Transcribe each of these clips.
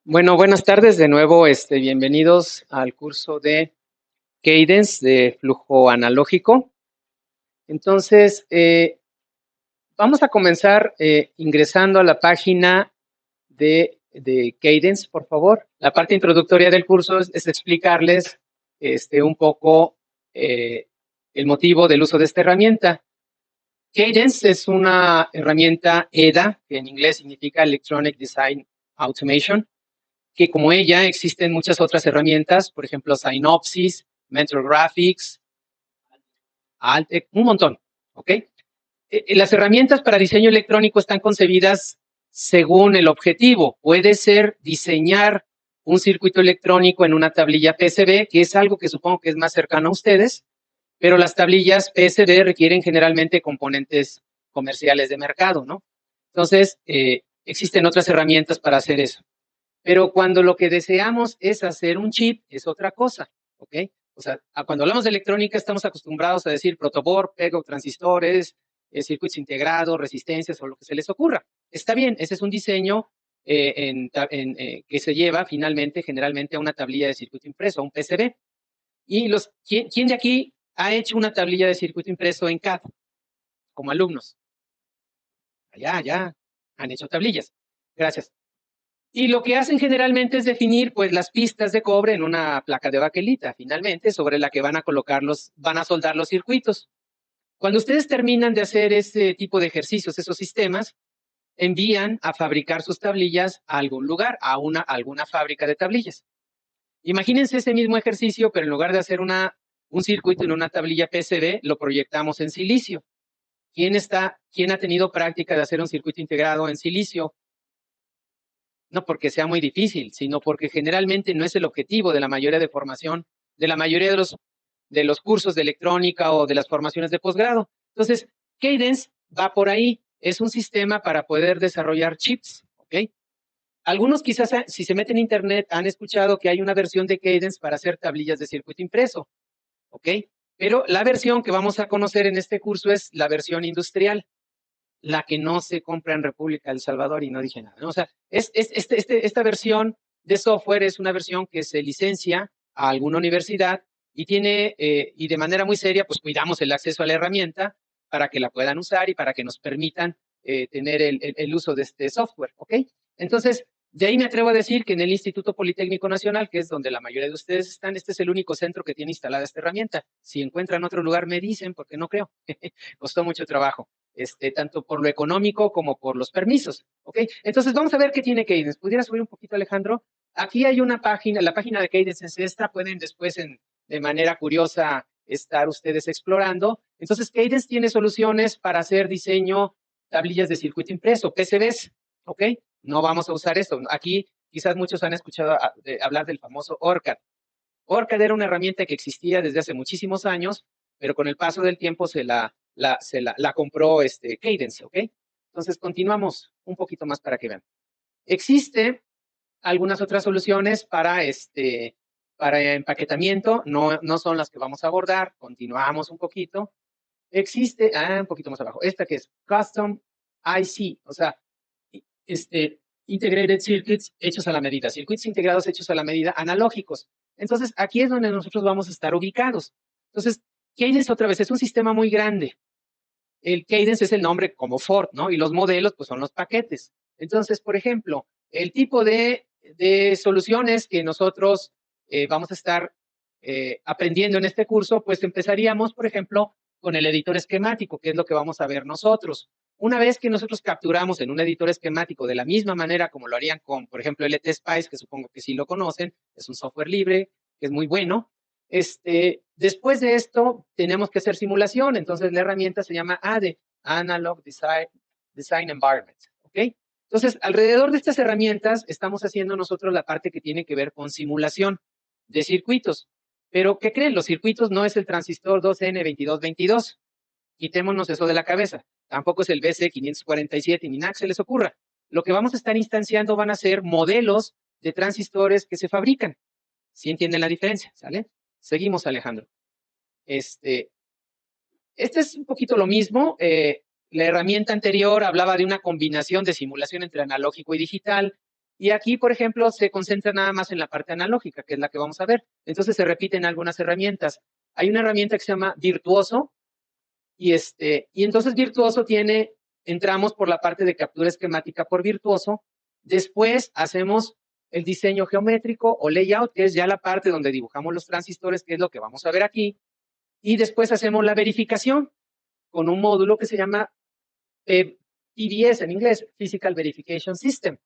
Bueno, buenas tardes de nuevo, bienvenidos al curso de Cadence de flujo analógico. Entonces, vamos a comenzar ingresando a la página de Cadence, por favor. La parte introductoria del curso es explicarles un poco el motivo del uso de esta herramienta. Cadence es una herramienta EDA, que en inglés significa Electronic Design Automation, que como ella existen muchas otras herramientas, por ejemplo, Synopsys, Mentor Graphics, Altec, un montón, ¿ok? Las herramientas para diseño electrónico están concebidas según el objetivo. Puede ser diseñar un circuito electrónico en una tablilla PCB, que es algo que supongo que es más cercano a ustedes, pero las tablillas PCB requieren generalmente componentes comerciales de mercado, ¿no? Entonces, existen otras herramientas para hacer eso. Pero cuando lo que deseamos es hacer un chip, es otra cosa, ¿ok? O sea, cuando hablamos de electrónica estamos acostumbrados a decir protoboard, pego, transistores, circuitos integrados, resistencias o lo que se les ocurra. Está bien, ese es un diseño que se lleva finalmente, generalmente, a una tablilla de circuito impreso, a un PCB. Y ¿quién de aquí ha hecho una tablilla de circuito impreso en CAD como alumnos? Ya, han hecho tablillas. Gracias. Y lo que hacen generalmente es definir pues las pistas de cobre en una placa de baquelita, finalmente, sobre la que van a soldar los circuitos. Cuando ustedes terminan de hacer ese tipo de ejercicios, esos sistemas, envían a fabricar sus tablillas a algún lugar, a alguna fábrica de tablillas. Imagínense ese mismo ejercicio, pero en lugar de hacer un circuito en una tablilla PCB, lo proyectamos en silicio. ¿Quién ha tenido práctica de hacer un circuito integrado en silicio? No porque sea muy difícil, sino porque generalmente no es el objetivo de la mayoría de formación, de la mayoría de los cursos de electrónica o de las formaciones de posgrado. Entonces, Cadence va por ahí, es un sistema para poder desarrollar chips, ¿ok? Algunos quizás, si se meten en internet, han escuchado que hay una versión de Cadence para hacer tablillas de circuito impreso, ¿ok? Pero la versión que vamos a conocer en este curso es la versión industrial, la que no se compra en República del Salvador y no dije nada, ¿no? O sea, esta versión de software es una versión que se licencia a alguna universidad y y de manera muy seria, pues cuidamos el acceso a la herramienta para que la puedan usar y para que nos permitan tener el uso de este software, ¿ok? Entonces, de ahí me atrevo a decir que en el Instituto Politécnico Nacional, que es donde la mayoría de ustedes están, este es el único centro que tiene instalada esta herramienta. Si encuentran otro lugar, me dicen, porque no creo. Costó mucho trabajo. Tanto por lo económico como por los permisos, ¿ok? Entonces vamos a ver qué tiene Cadence. ¿Pudiera subir un poquito, Alejandro? Aquí hay una página, la página de Cadence es esta, pueden después de manera curiosa estar ustedes explorando. Entonces Cadence tiene soluciones para hacer diseño, tablillas de circuito impreso, PCBs, ¿ok? No vamos a usar esto. Aquí quizás muchos han escuchado hablar del famoso ORCAD. ORCAD era una herramienta que existía desde hace muchísimos años, pero con el paso del tiempo la compró Cadence, ¿ok? Entonces continuamos un poquito más para que vean. Existe algunas otras soluciones para empaquetamiento, no son las que vamos a abordar, continuamos un poquito. Existe, un poquito más abajo, esta que es Custom IC, o sea, Integrated Circuits hechos a la medida, circuitos integrados hechos a la medida, analógicos. Entonces, aquí es donde nosotros vamos a estar ubicados. Entonces, Cadence otra vez es un sistema muy grande. El Cadence es el nombre como Ford, ¿no? Y los modelos, pues son los paquetes. Entonces, por ejemplo, el tipo de soluciones que nosotros vamos a estar aprendiendo en este curso, pues empezaríamos, por ejemplo, con el editor esquemático, que es lo que vamos a ver nosotros. Una vez que nosotros capturamos en un editor esquemático de la misma manera como lo harían con, por ejemplo, LTSpice, que supongo que sí lo conocen, es un software libre, que es muy bueno. Después de esto, tenemos que hacer simulación. Entonces, la herramienta se llama ADE, Analog Design Environment. ¿Ok? Entonces, alrededor de estas herramientas, estamos haciendo nosotros la parte que tiene que ver con simulación de circuitos. Pero, ¿qué creen? Los circuitos no es el transistor 2N2222. Quitémonos eso de la cabeza. Tampoco es el BC547, ni nada que se les ocurra. Lo que vamos a estar instanciando van a ser modelos de transistores que se fabrican. ¿Sí entienden la diferencia? ¿Sale? Seguimos, Alejandro. Este es un poquito lo mismo. La herramienta anterior hablaba de una combinación de simulación entre analógico y digital. Y aquí, por ejemplo, se concentra nada más en la parte analógica, que es la que vamos a ver. Entonces se repiten algunas herramientas. Hay una herramienta que se llama Virtuoso, y entonces Virtuoso entramos por la parte de captura esquemática por Virtuoso, después hacemos el diseño geométrico o layout, que es ya la parte donde dibujamos los transistores, que es lo que vamos a ver aquí, y después hacemos la verificación con un módulo que se llama PVS en inglés, Physical Verification System.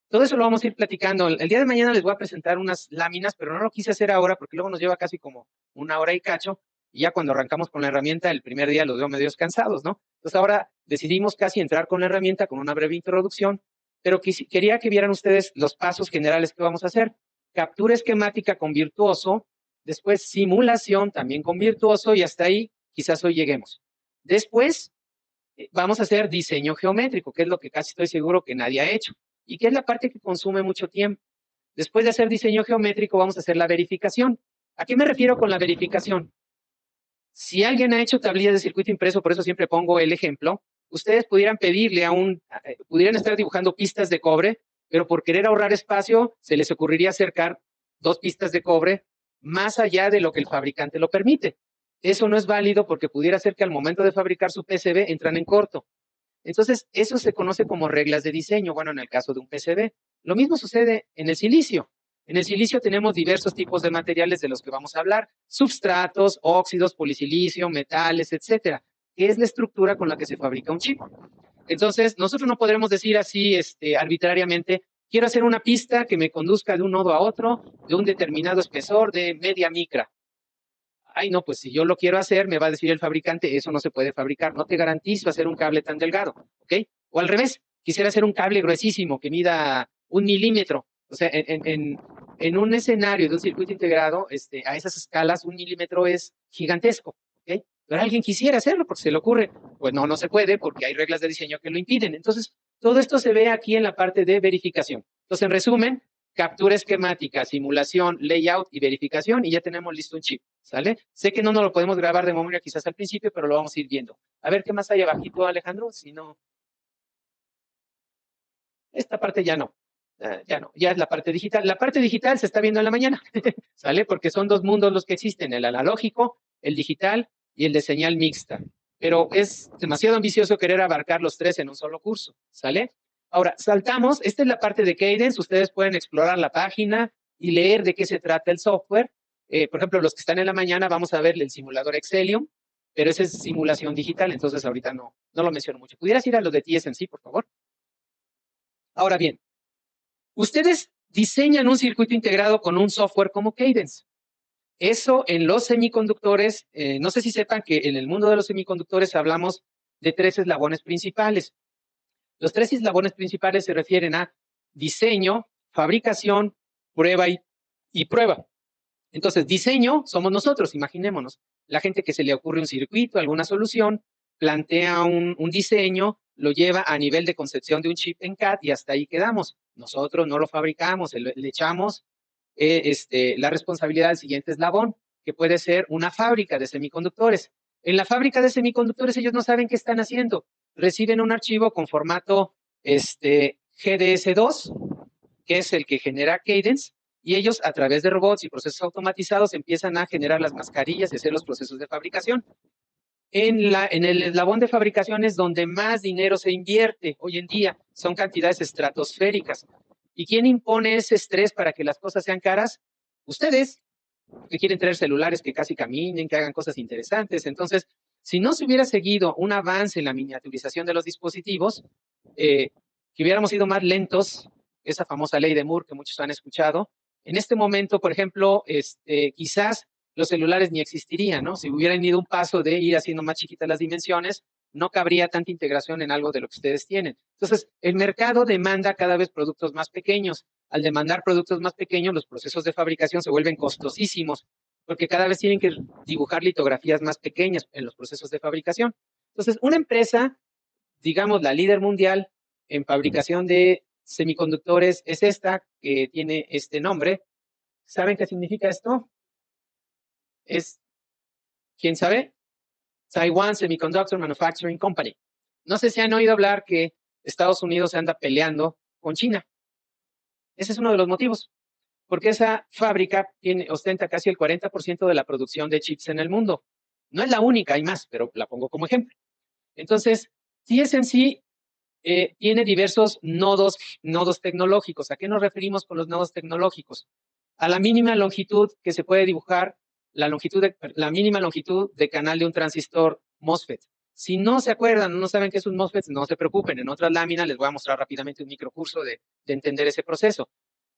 Todo eso lo vamos a ir platicando. El día de mañana les voy a presentar unas láminas, pero no lo quise hacer ahora porque luego nos lleva casi como una hora y cacho, y ya cuando arrancamos con la herramienta, el primer día los veo medio cansados, ¿no? Entonces ahora decidimos casi entrar con la herramienta, con una breve introducción, pero quería que vieran ustedes los pasos generales que vamos a hacer. Captura esquemática con Virtuoso, después simulación también con Virtuoso, y hasta ahí quizás hoy lleguemos. Después vamos a hacer diseño geométrico, que es lo que casi estoy seguro que nadie ha hecho, y que es la parte que consume mucho tiempo. Después de hacer diseño geométrico, vamos a hacer la verificación. ¿A qué me refiero con la verificación? Si alguien ha hecho tablillas de circuito impreso, por eso siempre pongo el ejemplo, ustedes pudieran pedirle pudieran estar dibujando pistas de cobre, pero por querer ahorrar espacio, se les ocurriría acercar 2 pistas de cobre más allá de lo que el fabricante lo permite. Eso no es válido porque pudiera ser que al momento de fabricar su PCB entran en corto. Entonces, eso se conoce como reglas de diseño, bueno, en el caso de un PCB. Lo mismo sucede en el silicio. En el silicio tenemos diversos tipos de materiales de los que vamos a hablar, substratos, óxidos, polisilicio, metales, etcétera, que es la estructura con la que se fabrica un chip. Entonces, nosotros no podremos decir así arbitrariamente, quiero hacer una pista que me conduzca de un nodo a otro, de un determinado espesor, de media micra. Ay, no, pues si yo lo quiero hacer, me va a decir el fabricante, eso no se puede fabricar, no te garantizo hacer un cable tan delgado, ¿ok? O al revés, quisiera hacer un cable gruesísimo que mida 1 milímetro. O sea, en un escenario de un circuito integrado, a esas escalas, 1 milímetro es gigantesco, ¿ok? Pero alguien quisiera hacerlo porque se le ocurre, pues no, no se puede porque hay reglas de diseño que lo impiden. Entonces, todo esto se ve aquí en la parte de verificación. Entonces, en resumen, captura esquemática, simulación, layout y verificación, y ya tenemos listo un chip, ¿sale? Sé que no nos lo podemos grabar de memoria quizás al principio, pero lo vamos a ir viendo. A ver, ¿qué más hay abajito, Alejandro? Si no, esta parte ya no. Ya no, ya es la parte digital. La parte digital se está viendo en la mañana, ¿sale? Porque son 2 mundos los que existen, el analógico, el digital y el de señal mixta. Pero es demasiado ambicioso querer abarcar los 3 en un solo curso, ¿sale? Ahora, saltamos, esta es la parte de Cadence, ustedes pueden explorar la página y leer de qué se trata el software. Por ejemplo, los que están en la mañana vamos a ver el simulador Excellium, pero esa es simulación digital, entonces ahorita no lo menciono mucho. ¿Pudieras ir a los de TSMC, por favor? Ahora bien, ustedes diseñan un circuito integrado con un software como Cadence. Eso en los semiconductores, no sé si sepan que en el mundo de los semiconductores hablamos de 3 eslabones principales. Los 3 eslabones principales se refieren a diseño, fabricación, prueba y prueba. Entonces, diseño somos nosotros, imaginémonos. La gente que se le ocurre un circuito, alguna solución, plantea un diseño, lo lleva a nivel de concepción de un chip en CAD y hasta ahí quedamos. Nosotros no lo fabricamos, le echamos la responsabilidad del siguiente eslabón, que puede ser una fábrica de semiconductores. En la fábrica de semiconductores ellos no saben qué están haciendo. Reciben un archivo con formato GDS2, que es el que genera Cadence, y ellos a través de robots y procesos automatizados empiezan a generar las mascarillas y hacer los procesos de fabricación. En el eslabón de fabricación es donde más dinero se invierte hoy en día, son cantidades estratosféricas. ¿Y quién impone ese estrés para que las cosas sean caras? Ustedes, que quieren tener celulares que casi caminen, que hagan cosas interesantes. Entonces, si no se hubiera seguido un avance en la miniaturización de los dispositivos, que hubiéramos sido más lentos, esa famosa ley de Moore que muchos han escuchado, en este momento, por ejemplo, quizás los celulares ni existirían, ¿no? Si hubieran ido un paso de ir haciendo más chiquitas las dimensiones, no cabría tanta integración en algo de lo que ustedes tienen. Entonces, el mercado demanda cada vez productos más pequeños. Al demandar productos más pequeños, los procesos de fabricación se vuelven costosísimos, porque cada vez tienen que dibujar litografías más pequeñas en los procesos de fabricación. Entonces, una empresa, digamos la líder mundial en fabricación de semiconductores, es esta que tiene este nombre. ¿Saben qué significa esto? Es, ¿quién sabe? Taiwan Semiconductor Manufacturing Company. No sé si han oído hablar que Estados Unidos se anda peleando con China. Ese es uno de los motivos, porque esa fábrica ostenta casi el 40% de la producción de chips en el mundo. No es la única, hay más, pero la pongo como ejemplo. Entonces, TSMC tiene diversos nodos tecnológicos. ¿A qué nos referimos con los nodos tecnológicos? A la mínima longitud que se puede dibujar, la mínima longitud de canal de un transistor MOSFET. Si no se acuerdan, no saben qué es un MOSFET, no se preocupen. En otras láminas les voy a mostrar rápidamente un microcurso de entender ese proceso.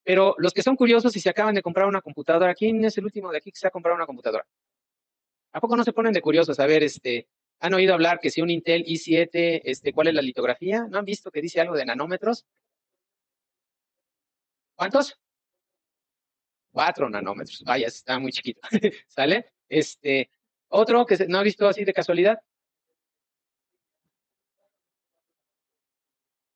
Pero los que son curiosos y se acaban de comprar una computadora, ¿quién es el último de aquí que se ha comprado una computadora? ¿A poco no se ponen de curiosos? A ver, ¿han oído hablar que si un Intel i7, cuál es la litografía? ¿No han visto que dice algo de nanómetros? ¿Cuántos? 4 nanómetros. Vaya, está muy chiquito. ¿Sale? Otro que no ha visto así de casualidad.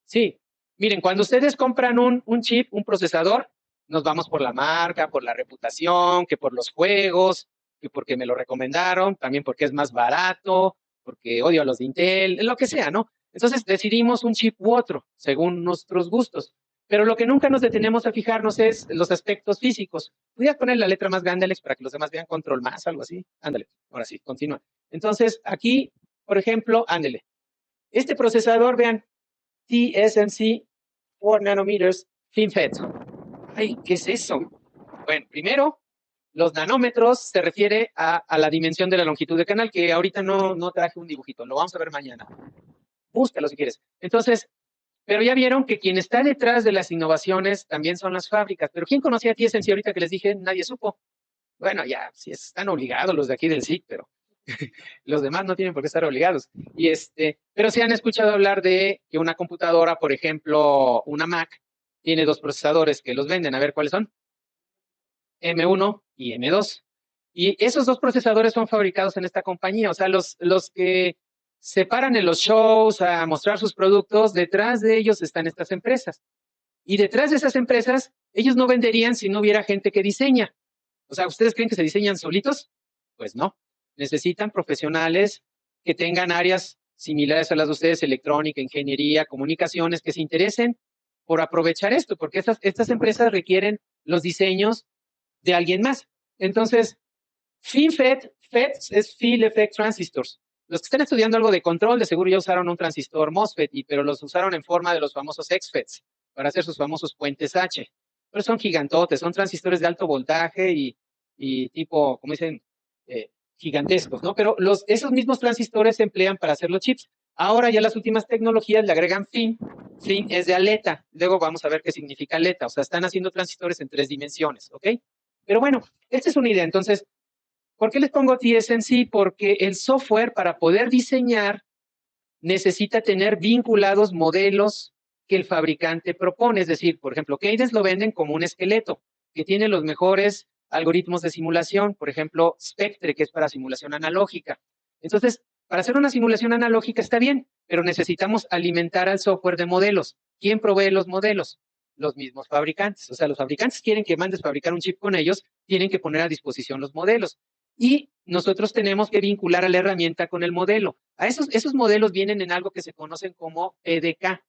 Sí. Miren, cuando ustedes compran un chip, un procesador, nos vamos por la marca, por la reputación, que por los juegos, que porque me lo recomendaron, también porque es más barato, porque odio a los de Intel, lo que sea, ¿no? Entonces decidimos un chip u otro, según nuestros gustos. Pero lo que nunca nos detenemos a fijarnos es los aspectos físicos. Voy a poner la letra más grande, Alex, para que los demás vean control más, algo así. Ándale, ahora sí, continúa. Entonces, aquí, por ejemplo, ándale. Este procesador, vean, TSMC 4 nanometers FinFET. Ay, ¿qué es eso? Bueno, primero, los nanómetros se refiere a la dimensión de la longitud de canal, que ahorita no traje un dibujito, lo vamos a ver mañana. Búscalo si quieres. Entonces, pero ya vieron que quien está detrás de las innovaciones también son las fábricas. Pero ¿quién conocía a TSMC ahorita que les dije? Nadie supo. Bueno, ya, sí están obligados los de aquí del SIC, pero los demás no tienen por qué estar obligados. Pero sí han escuchado hablar de que una computadora, por ejemplo, una Mac, tiene dos procesadores que los venden. A ver cuáles son. M1 y M2. Y esos dos procesadores son fabricados en esta compañía. O sea, los que se paran en los shows a mostrar sus productos, detrás de ellos están estas empresas. Y detrás de esas empresas, ellos no venderían si no hubiera gente que diseña. O sea, ¿ustedes creen que se diseñan solitos? Pues no. Necesitan profesionales que tengan áreas similares a las de ustedes, electrónica, ingeniería, comunicaciones, que se interesen por aprovechar esto, porque estas empresas requieren los diseños de alguien más. Entonces, FinFET, FET es Field Effect Transistors. Los que están estudiando algo de control, de seguro ya usaron un transistor MOSFET, pero los usaron en forma de los famosos XFETs para hacer sus famosos puentes H. Pero son gigantotes, son transistores de alto voltaje y tipo, como dicen, gigantescos, ¿no? Pero esos mismos transistores se emplean para hacer los chips. Ahora ya las últimas tecnologías le agregan FIN. FIN es de aleta. Luego vamos a ver qué significa aleta. O sea, están haciendo transistores en 3 dimensiones, ¿ok? Pero bueno, esta es una idea. Entonces, ¿por qué les pongo TSMC? Porque el software para poder diseñar necesita tener vinculados modelos que el fabricante propone. Es decir, por ejemplo, Cadence lo venden como un esqueleto que tiene los mejores algoritmos de simulación, por ejemplo, Spectre, que es para simulación analógica. Entonces, para hacer una simulación analógica está bien, pero necesitamos alimentar al software de modelos. ¿Quién provee los modelos? Los mismos fabricantes. O sea, los fabricantes quieren que mandes fabricar un chip con ellos, tienen que poner a disposición los modelos. Y nosotros tenemos que vincular a la herramienta con el modelo. Esos modelos vienen en algo que se conocen como PDK.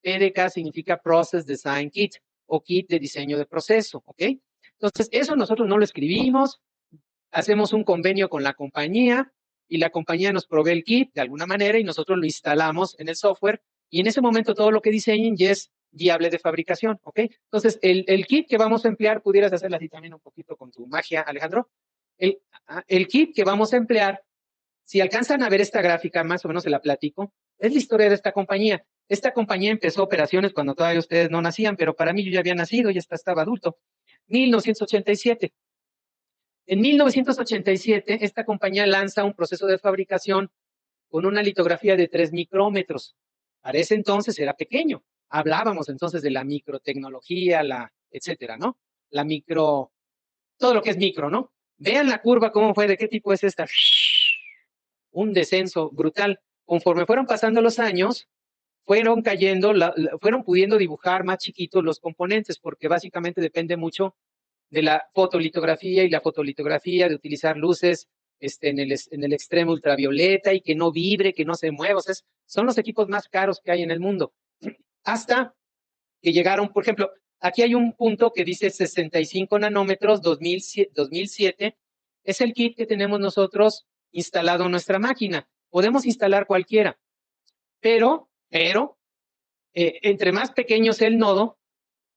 PDK significa Process Design Kit o Kit de diseño de proceso, ¿ok? Entonces, eso nosotros no lo escribimos, hacemos un convenio con la compañía y la compañía nos provee el kit de alguna manera y nosotros lo instalamos en el software y en ese momento todo lo que diseñen ya es viable de fabricación, ¿ok? Entonces, el kit que vamos a emplear, pudieras hacerlo así también un poquito con tu magia, Alejandro. El kit que vamos a emplear, si alcanzan a ver esta gráfica, más o menos se la platico, es la historia de esta compañía. Esta compañía empezó operaciones cuando todavía ustedes no nacían, pero para mí yo ya había nacido, ya estaba adulto. 1987. En 1987, esta compañía lanza un proceso de fabricación con una litografía de 3 micrómetros. Para ese entonces era pequeño. Hablábamos entonces de la microtecnología, etcétera, ¿no? La micro, todo lo que es micro, ¿no? Vean la curva, cómo fue, de qué tipo es esta. Un descenso brutal. Conforme fueron pasando los años, fueron cayendo, fueron pudiendo dibujar más chiquitos los componentes, porque básicamente depende mucho de la fotolitografía y la fotolitografía, de utilizar luces en el extremo ultravioleta y que no vibre, que no se mueva. O sea, son los equipos más caros que hay en el mundo. Hasta que llegaron, por ejemplo, Aquí hay un punto que dice 65 nanómetros 2007. Es el kit que tenemos nosotros instalado en nuestra máquina. Podemos instalar cualquiera, pero entre más pequeño sea el nodo,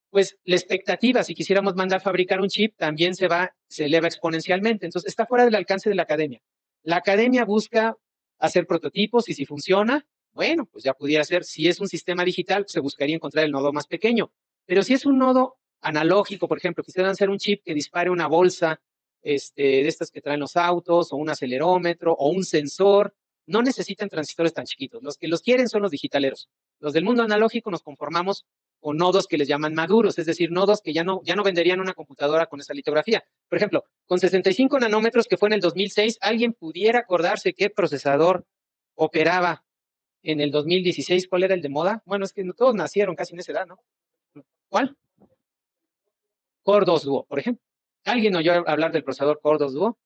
pues la expectativa, si quisiéramos mandar fabricar un chip, también se eleva exponencialmente. Entonces, está fuera del alcance de la academia. La academia busca hacer prototipos y si funciona, bueno, pues ya pudiera ser. Si es un sistema digital, pues se buscaría encontrar el nodo más pequeño. Pero si es un nodo analógico, por ejemplo, quisieran hacer un chip que dispare una bolsa de estas que traen los autos, o un acelerómetro, o un sensor, no necesitan transistores tan chiquitos. Los que los quieren son los digitaleros. Los del mundo analógico nos conformamos con nodos que les llaman maduros, es decir, nodos que ya no venderían una computadora con esa litografía. Por ejemplo, con 65 nanómetros, que fue en el 2006, ¿alguien pudiera acordarse qué procesador operaba en el 2016? ¿Cuál era el de moda? Bueno, es que todos nacieron casi en esa edad, ¿no? ¿Cuál? Core 2 Duo, por ejemplo. ¿Alguien oyó hablar del procesador Core 2 Duo?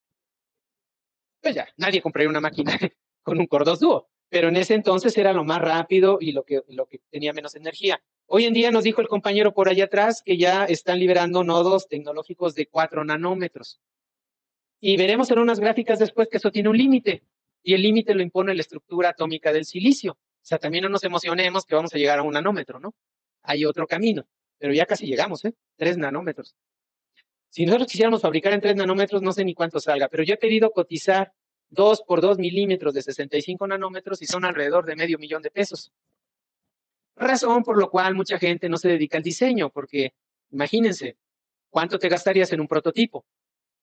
Pues ya, nadie compraría una máquina con un Core 2 Duo, pero en ese entonces era lo más rápido y lo que tenía menos energía. Hoy en día nos dijo el compañero por allá atrás que ya están liberando nodos tecnológicos de 4 nanómetros. Y veremos en unas gráficas después que eso tiene un límite, y el límite lo impone la estructura atómica del silicio. O sea, también no nos emocionemos que vamos a llegar a 1 nanómetro, ¿no? Hay otro camino, pero ya casi llegamos, 3 nanómetros. Si nosotros quisiéramos fabricar en 3 nanómetros, no sé ni cuánto salga, pero yo he querido cotizar 2 por 2 milímetros de 65 nanómetros y son alrededor de $500,000 de pesos. Razón por lo cual mucha gente no se dedica al diseño, porque imagínense, ¿cuánto te gastarías en un prototipo?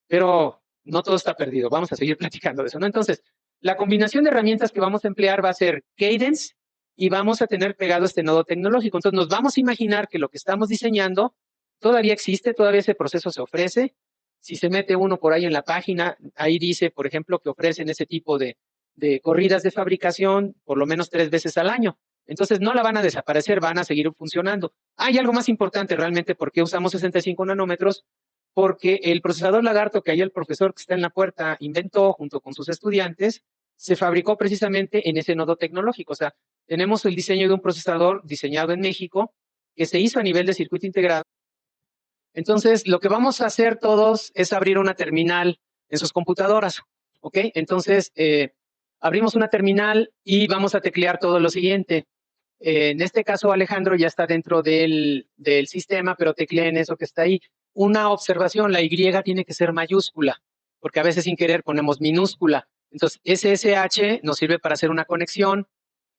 Pero no todo está perdido, vamos a seguir platicando de eso, ¿no? Entonces, la combinación de herramientas que vamos a emplear va a ser Cadence y vamos a tener pegado este nodo tecnológico. Entonces, nos vamos a imaginar que lo que estamos diseñando todavía existe, todavía ese proceso se ofrece. Si se mete uno por ahí en la página, ahí dice, por ejemplo, que ofrecen ese tipo de corridas de fabricación por lo menos 3 veces al año. Entonces, no la van a desaparecer, van a seguir funcionando. Hay algo más importante realmente, ¿por qué usamos 65 nanómetros? Porque el procesador Lagarto que ahí el profesor que está en la puerta inventó junto con sus estudiantes, se fabricó precisamente en ese nodo tecnológico. O sea, tenemos el diseño de un procesador diseñado en México que se hizo a nivel de circuito integrado. Entonces, lo que vamos a hacer todos es abrir una terminal en sus computadoras, ¿ok? Entonces, abrimos una terminal y vamos a teclear todo lo siguiente. En este caso, Alejandro ya está dentro del sistema, pero tecleen eso que está ahí. Una observación, la Y tiene que ser mayúscula, porque a veces sin querer ponemos minúscula. Entonces, SSH nos sirve para hacer una conexión,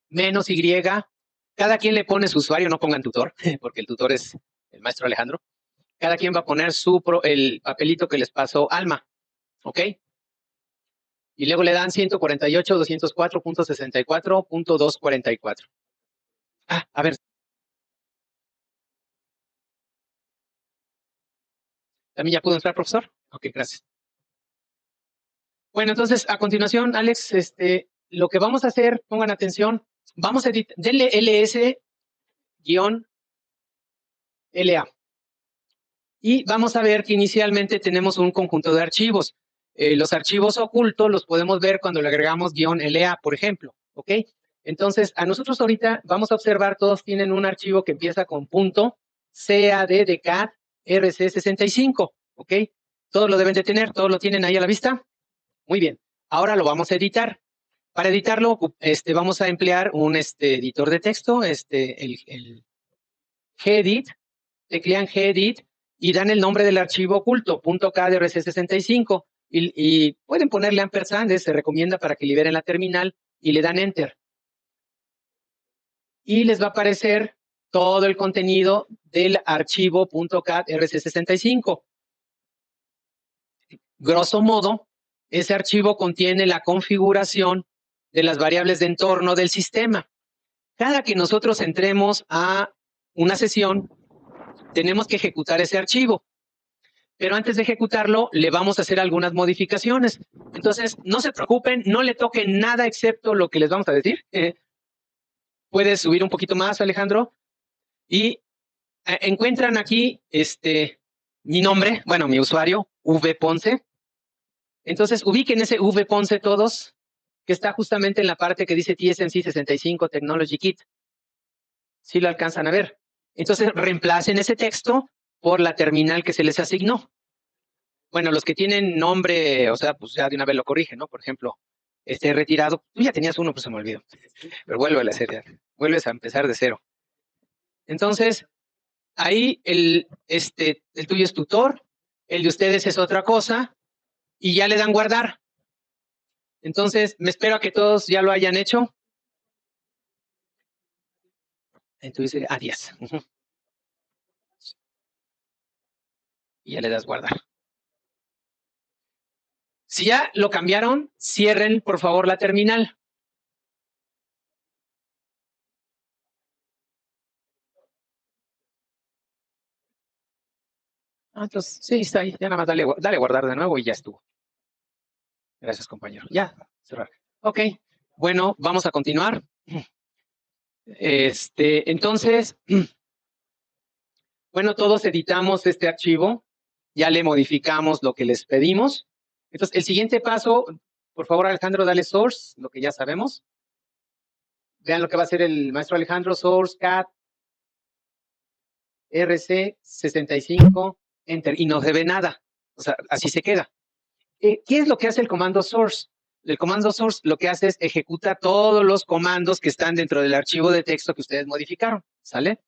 menos Y. Cada quien le pone su usuario, no pongan tutor, porque el tutor es el maestro Alejandro. Cada quien va a poner el papelito que les pasó Alma, ¿ok? Y luego le dan 148.204.64.244. A ver. ¿También ya pudo entrar, profesor? Ok, gracias. Bueno, entonces, a continuación, Alex, lo que vamos a hacer, pongan atención, vamos a editar, denle ls-la. Y vamos a ver que inicialmente tenemos un conjunto de archivos. Los archivos ocultos los podemos ver cuando le agregamos -la, por ejemplo, ¿ok? Entonces, a nosotros ahorita vamos a observar, todos tienen un archivo que empieza con .cad de CAD RC65, ¿ok? Todos lo deben de tener, todos lo tienen ahí a la vista. Muy bien, ahora lo vamos a editar. Para editarlo, vamos a emplear un editor de texto, el gedit, teclean gedit y dan el nombre del archivo oculto, .kdrc65, y pueden ponerle ampersand, se recomienda para que liberen la terminal, y le dan enter. Y les va a aparecer todo el contenido del archivo .kdrc65. Grosso modo, ese archivo contiene la configuración de las variables de entorno del sistema. Cada que nosotros entremos a una sesión, tenemos que ejecutar ese archivo. Pero antes de ejecutarlo, le vamos a hacer algunas modificaciones. Entonces, no se preocupen, no le toquen nada excepto lo que les vamos a decir. Puedes subir un poquito más, Alejandro. Y encuentran aquí mi nombre, bueno, mi usuario, vponce. Entonces, ubiquen ese vponce todos, que está justamente en la parte que dice TSMC 65 Technology Kit. ¿Sí lo alcanzan a ver? Entonces reemplacen ese texto por la terminal que se les asignó. Bueno, los que tienen nombre, o sea, pues ya de una vez lo corrigen, ¿no? Por ejemplo, retirado, tú ya tenías uno, pues se me olvidó. Pero vuelve a hacer, vuelves a empezar de cero. Entonces, ahí el tuyo es tutor, el de ustedes es otra cosa, y ya le dan guardar. Entonces, me espero a que todos ya lo hayan hecho. Entonces, a 10. Y ya le das guardar. Si ya lo cambiaron, cierren por favor la terminal. Entonces, sí, está ahí. Ya nada más dale guardar de nuevo y ya estuvo. Gracias, compañero. Ya, cerrar. Ok, bueno, vamos a continuar. Entonces, bueno, todos editamos este archivo, ya le modificamos lo que les pedimos. Entonces, el siguiente paso, por favor, Alejandro, dale source, lo que ya sabemos. Vean lo que va a hacer el maestro Alejandro, source cat rc65 enter, y no se ve nada, o sea, así se queda. ¿Qué es lo que hace el comando source? El comando source lo que hace es ejecuta todos los comandos que están dentro del archivo de texto que ustedes modificaron, ¿sale?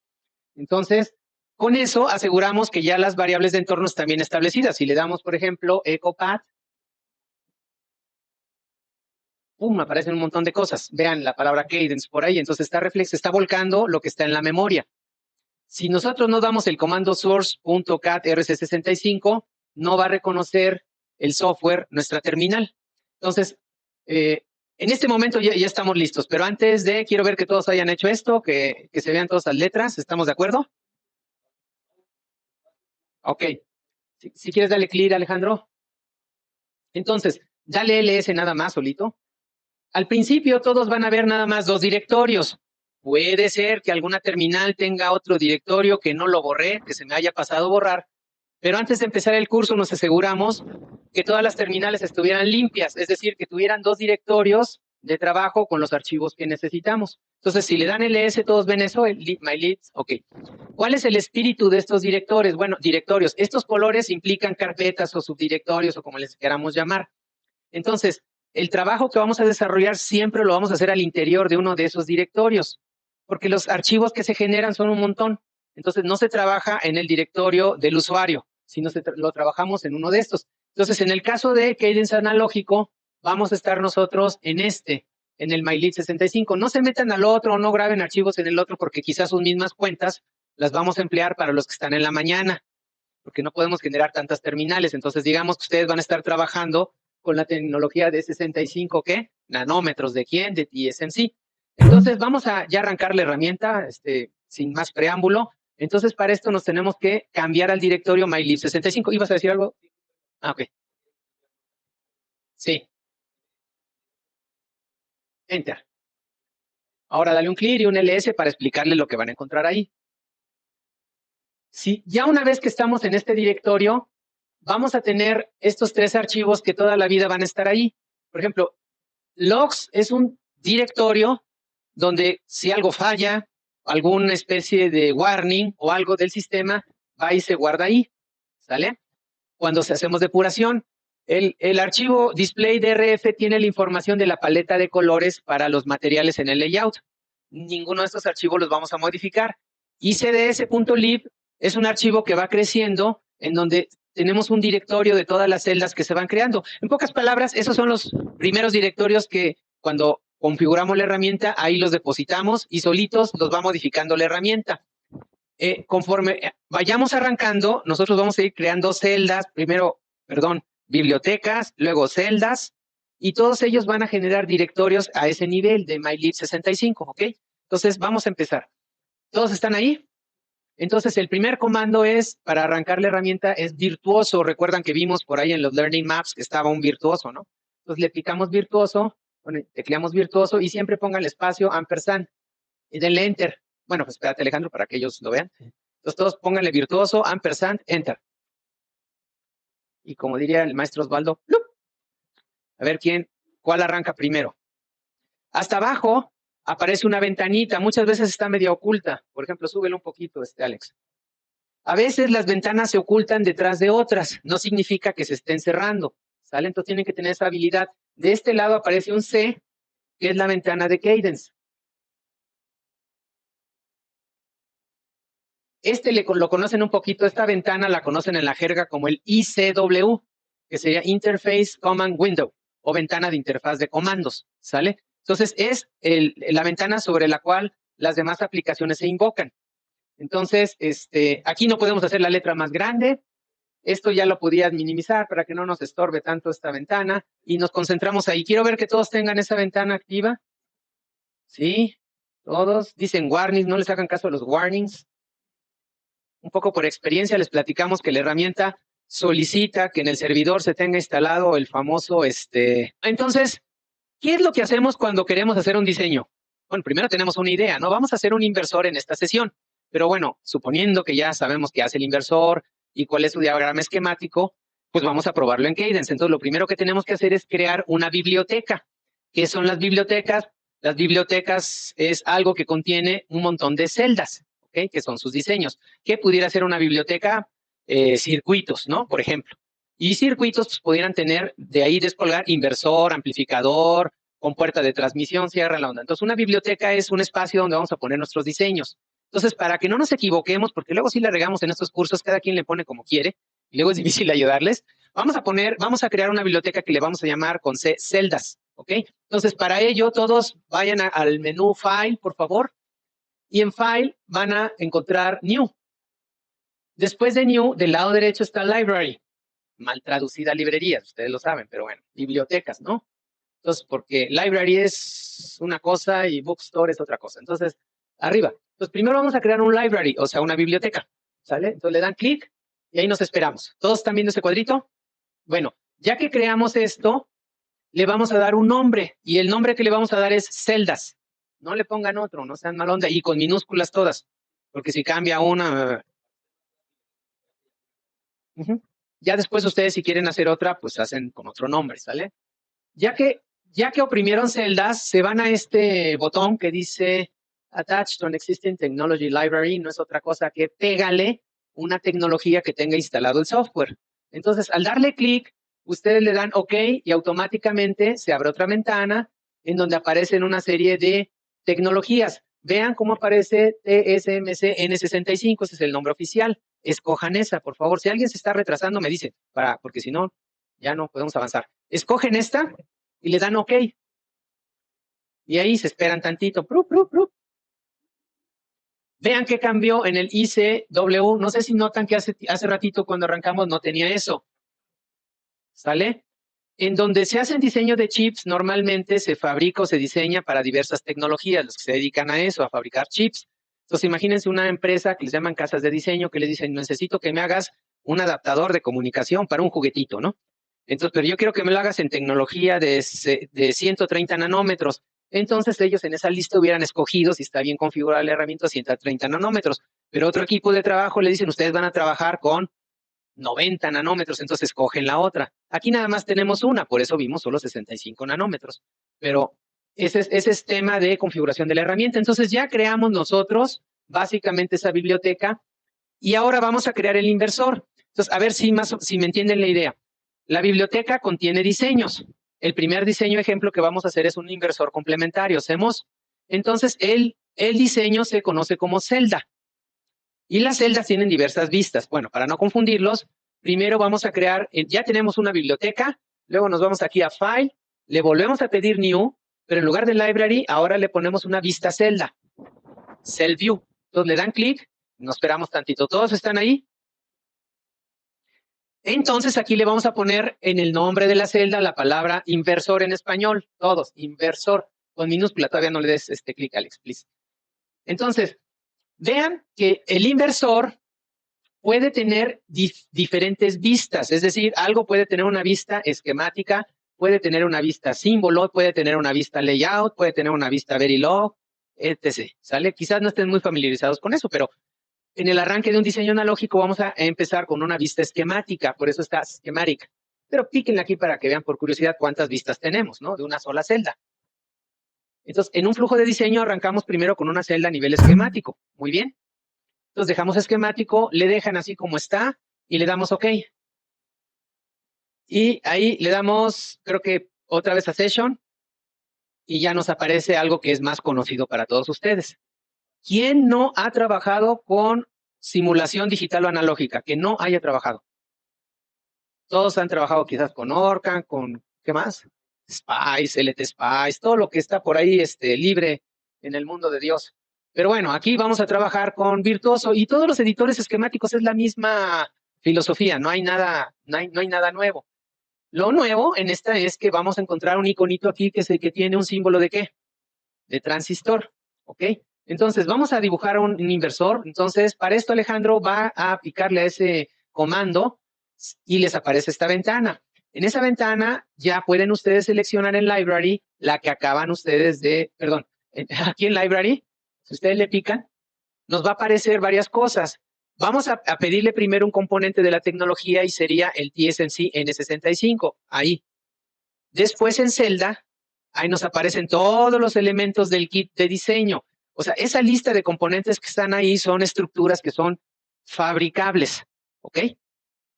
Entonces, con eso aseguramos que ya las variables de entorno están bien establecidas. Si le damos, por ejemplo, echopath, ¡pum!, aparecen un montón de cosas. Vean la palabra cadence por ahí. Entonces está volcando lo que está en la memoria. Si nosotros no damos el comando source.cat rc65, no va a reconocer el software nuestra terminal. Entonces, en este momento ya estamos listos, pero antes quiero ver que todos hayan hecho esto, que se vean todas las letras. ¿Estamos de acuerdo? Ok. Si quieres, dale clear, Alejandro. Entonces, dale ls nada más solito. Al principio todos van a ver nada más 2 directorios. Puede ser que alguna terminal tenga otro directorio que no lo borré, que se me haya pasado borrar, pero antes de empezar el curso nos aseguramos que todas las terminales estuvieran limpias, es decir, que tuvieran 2 directorios de trabajo con los archivos que necesitamos. Entonces, si le dan ls, todos ven eso, el mylibs, ok. ¿Cuál es el espíritu de estos directorios? Bueno, directorios. Estos colores implican carpetas o subdirectorios o como les queramos llamar. Entonces, el trabajo que vamos a desarrollar siempre lo vamos a hacer al interior de uno de esos directorios, porque los archivos que se generan son un montón. Entonces, no se trabaja en el directorio del usuario, sino lo trabajamos en uno de estos. Entonces, en el caso de Cadence analógico, vamos a estar nosotros en en el mylib65. No se metan al otro, no graben archivos en el otro, porque quizás sus mismas cuentas las vamos a emplear para los que están en la mañana, porque no podemos generar tantas terminales. Entonces, digamos que ustedes van a estar trabajando con la tecnología de 65, ¿qué? Nanómetros, ¿de quién? De TSMC. Entonces, vamos a ya arrancar la herramienta, sin más preámbulo. Entonces, para esto nos tenemos que cambiar al directorio mylib65. ¿Ibas a decir algo? Ah, ok. Sí. Enter. Ahora dale un clear y un ls para explicarle lo que van a encontrar ahí. Sí, ya una vez que estamos en este directorio, vamos a tener estos 3 archivos que toda la vida van a estar ahí. Por ejemplo, logs es un directorio donde si algo falla, alguna especie de warning o algo del sistema, va y se guarda ahí, ¿sale? Cuando hacemos depuración, el archivo display DRF tiene la información de la paleta de colores para los materiales en el layout. Ninguno de estos archivos los vamos a modificar. ICDS.lib es un archivo que va creciendo en donde tenemos un directorio de todas las celdas que se van creando. En pocas palabras, esos son los primeros directorios que cuando configuramos la herramienta, ahí los depositamos y solitos los va modificando la herramienta. Conforme vayamos arrancando, nosotros vamos a ir creando celdas, bibliotecas, luego celdas, y todos ellos van a generar directorios a ese nivel de mylib65, ¿ok? Entonces, vamos a empezar. ¿Todos están ahí? Entonces, el primer comando para arrancar la herramienta, es virtuoso. Recuerdan que vimos por ahí en los Learning Maps que estaba un virtuoso, ¿no? Entonces, le picamos virtuoso, tecleamos virtuoso y siempre pongan el espacio ampersand y denle enter. Bueno, pues espérate, Alejandro, para que ellos lo vean. Entonces, todos pónganle virtuoso, ampersand, enter. Y como diría el maestro Osvaldo, ¡lup! A ver cuál arranca primero. Hasta abajo aparece una ventanita, muchas veces está medio oculta. Por ejemplo, súbelo un poquito, Alex. A veces las ventanas se ocultan detrás de otras, no significa que se estén cerrando, ¿sale? Entonces tienen que tener esa habilidad. De este lado aparece un C, que es la ventana de Cadence. Lo conocen un poquito, esta ventana la conocen en la jerga como el ICW, que sería Interface Command Window, o ventana de interfaz de comandos, ¿sale? Entonces es la ventana sobre la cual las demás aplicaciones se invocan. Entonces, aquí no podemos hacer la letra más grande. Esto ya lo podías minimizar para que no nos estorbe tanto esta ventana y nos concentramos ahí. Quiero ver que todos tengan esa ventana activa. Sí, todos dicen warnings, no les hagan caso a los warnings. Un poco por experiencia les platicamos que la herramienta solicita que en el servidor se tenga instalado el famoso Entonces, ¿qué es lo que hacemos cuando queremos hacer un diseño? Bueno, primero tenemos una idea, ¿no? Vamos a hacer un inversor en esta sesión. Pero bueno, suponiendo que ya sabemos qué hace el inversor y cuál es su diagrama esquemático, pues vamos a probarlo en Cadence. Entonces, lo primero que tenemos que hacer es crear una biblioteca. ¿Qué son las bibliotecas? Las bibliotecas es algo que contiene un montón de celdas, ¿ok? Que son sus diseños. ¿Qué pudiera ser una biblioteca? Circuitos, ¿no? Por ejemplo. Y circuitos pues, pudieran tener de ahí descolgar inversor, amplificador, con puerta de transmisión, cierra la onda. Entonces, una biblioteca es un espacio donde vamos a poner nuestros diseños. Entonces, para que no nos equivoquemos, porque luego sí la regamos en estos cursos, cada quien le pone como quiere, y luego es difícil ayudarles, vamos a crear una biblioteca que le vamos a llamar con C, celdas, ¿ok? Entonces, para ello, todos vayan al menú File, por favor, y en File van a encontrar New. Después de New, del lado derecho está Library, mal traducida librerías, ustedes lo saben, pero bueno, bibliotecas, ¿no? Entonces, porque library es una cosa y bookstore es otra cosa. Entonces, arriba. Entonces, primero vamos a crear un library, o sea, una biblioteca, ¿sale? Entonces le dan clic y ahí nos esperamos. ¿Todos están viendo ese cuadrito? Bueno, ya que creamos esto, le vamos a dar un nombre y el nombre que le vamos a dar es celdas. No le pongan otro, no sean mal onda y con minúsculas todas, porque si cambia una... Ya después ustedes si quieren hacer otra, pues hacen con otro nombre, ¿sale? Ya que oprimieron celdas, se van a este botón que dice Attach to an existing technology library, no es otra cosa que pégale una tecnología que tenga instalado el software. Entonces, al darle clic, ustedes le dan OK y automáticamente se abre otra ventana en donde aparecen una serie de tecnologías. Vean cómo aparece TSMC N65, ese es el nombre oficial. Escojan esa, por favor. Si alguien se está retrasando, me dice, porque si no, ya no podemos avanzar. Escogen esta y le dan OK. Y ahí se esperan tantito. Vean que cambió en el ICW. No sé si notan que hace ratito cuando arrancamos no tenía eso. ¿Sale? En donde se hacen diseño de chips, normalmente se fabrica o se diseña para diversas tecnologías, los que se dedican a eso, a fabricar chips. Entonces, imagínense una empresa que les llaman casas de diseño, que le dicen, necesito que me hagas un adaptador de comunicación para un juguetito, ¿no? Entonces, pero yo quiero que me lo hagas en tecnología de 130 nanómetros. Entonces, ellos en esa lista hubieran escogido, si está bien configurada la herramienta, 130 nanómetros. Pero otro equipo de trabajo le dicen, ustedes van a trabajar con 90 nanómetros, entonces escogen la otra. Aquí nada más tenemos una, por eso vimos solo 65 nanómetros. Pero ese es tema de configuración de la herramienta. Entonces ya creamos nosotros básicamente esa biblioteca y ahora vamos a crear el inversor. Entonces, a ver si me entienden la idea. La biblioteca contiene diseños. El primer diseño ejemplo que vamos a hacer es un inversor complementario, CMOS. Entonces, el diseño se conoce como celda. Y las celdas tienen diversas vistas. Bueno, para no confundirlos, primero vamos a crear, ya tenemos una biblioteca, luego nos vamos aquí a File, le volvemos a pedir New, pero en lugar de Library, ahora le ponemos una vista celda, Cell View. Entonces le dan clic, nos esperamos tantito. ¿Todos están ahí? Entonces aquí le vamos a poner en el nombre de la celda la palabra inversor en español. Todos, inversor, con minúscula. Todavía no le des clic, Alex, please. Entonces, vean que el inversor puede tener diferentes vistas, es decir, algo puede tener una vista esquemática, puede tener una vista símbolo, puede tener una vista layout, puede tener una vista Verilog, etc. ¿Sale? Quizás no estén muy familiarizados con eso, pero en el arranque de un diseño analógico vamos a empezar con una vista esquemática, por eso está schematic. Pero píquenle aquí para que vean por curiosidad cuántas vistas tenemos, ¿no? De una sola celda. Entonces, en un flujo de diseño arrancamos primero con una celda a nivel esquemático. Muy bien. Entonces, dejamos esquemático, le dejan así como está y le damos OK. Y ahí le damos, creo que otra vez a Session y ya nos aparece algo que es más conocido para todos ustedes. ¿Quién no ha trabajado con simulación digital o analógica? Que no haya trabajado. Todos han trabajado quizás con Orcan, con, ¿qué más? Spice, LT Spice, todo lo que está por ahí libre en el mundo de Dios. Pero bueno, aquí vamos a trabajar con Virtuoso y todos los editores esquemáticos es la misma filosofía, no hay nada, no hay nada nuevo. Lo nuevo en esta es que vamos a encontrar un iconito aquí que es el que tiene un símbolo de ¿qué? De transistor, ¿ok? Entonces vamos a dibujar un inversor. Entonces para esto Alejandro va a aplicarle a ese comando y les aparece esta ventana. En esa ventana ya pueden ustedes seleccionar en Library la que acaban ustedes de, perdón, aquí en Library, si ustedes le pican, nos va a aparecer varias cosas. Vamos a pedirle primero un componente de la tecnología y sería el TSMC N65, ahí. Después en celda, ahí nos aparecen todos los elementos del kit de diseño. O sea, esa lista de componentes que están ahí son estructuras que son fabricables, ¿ok?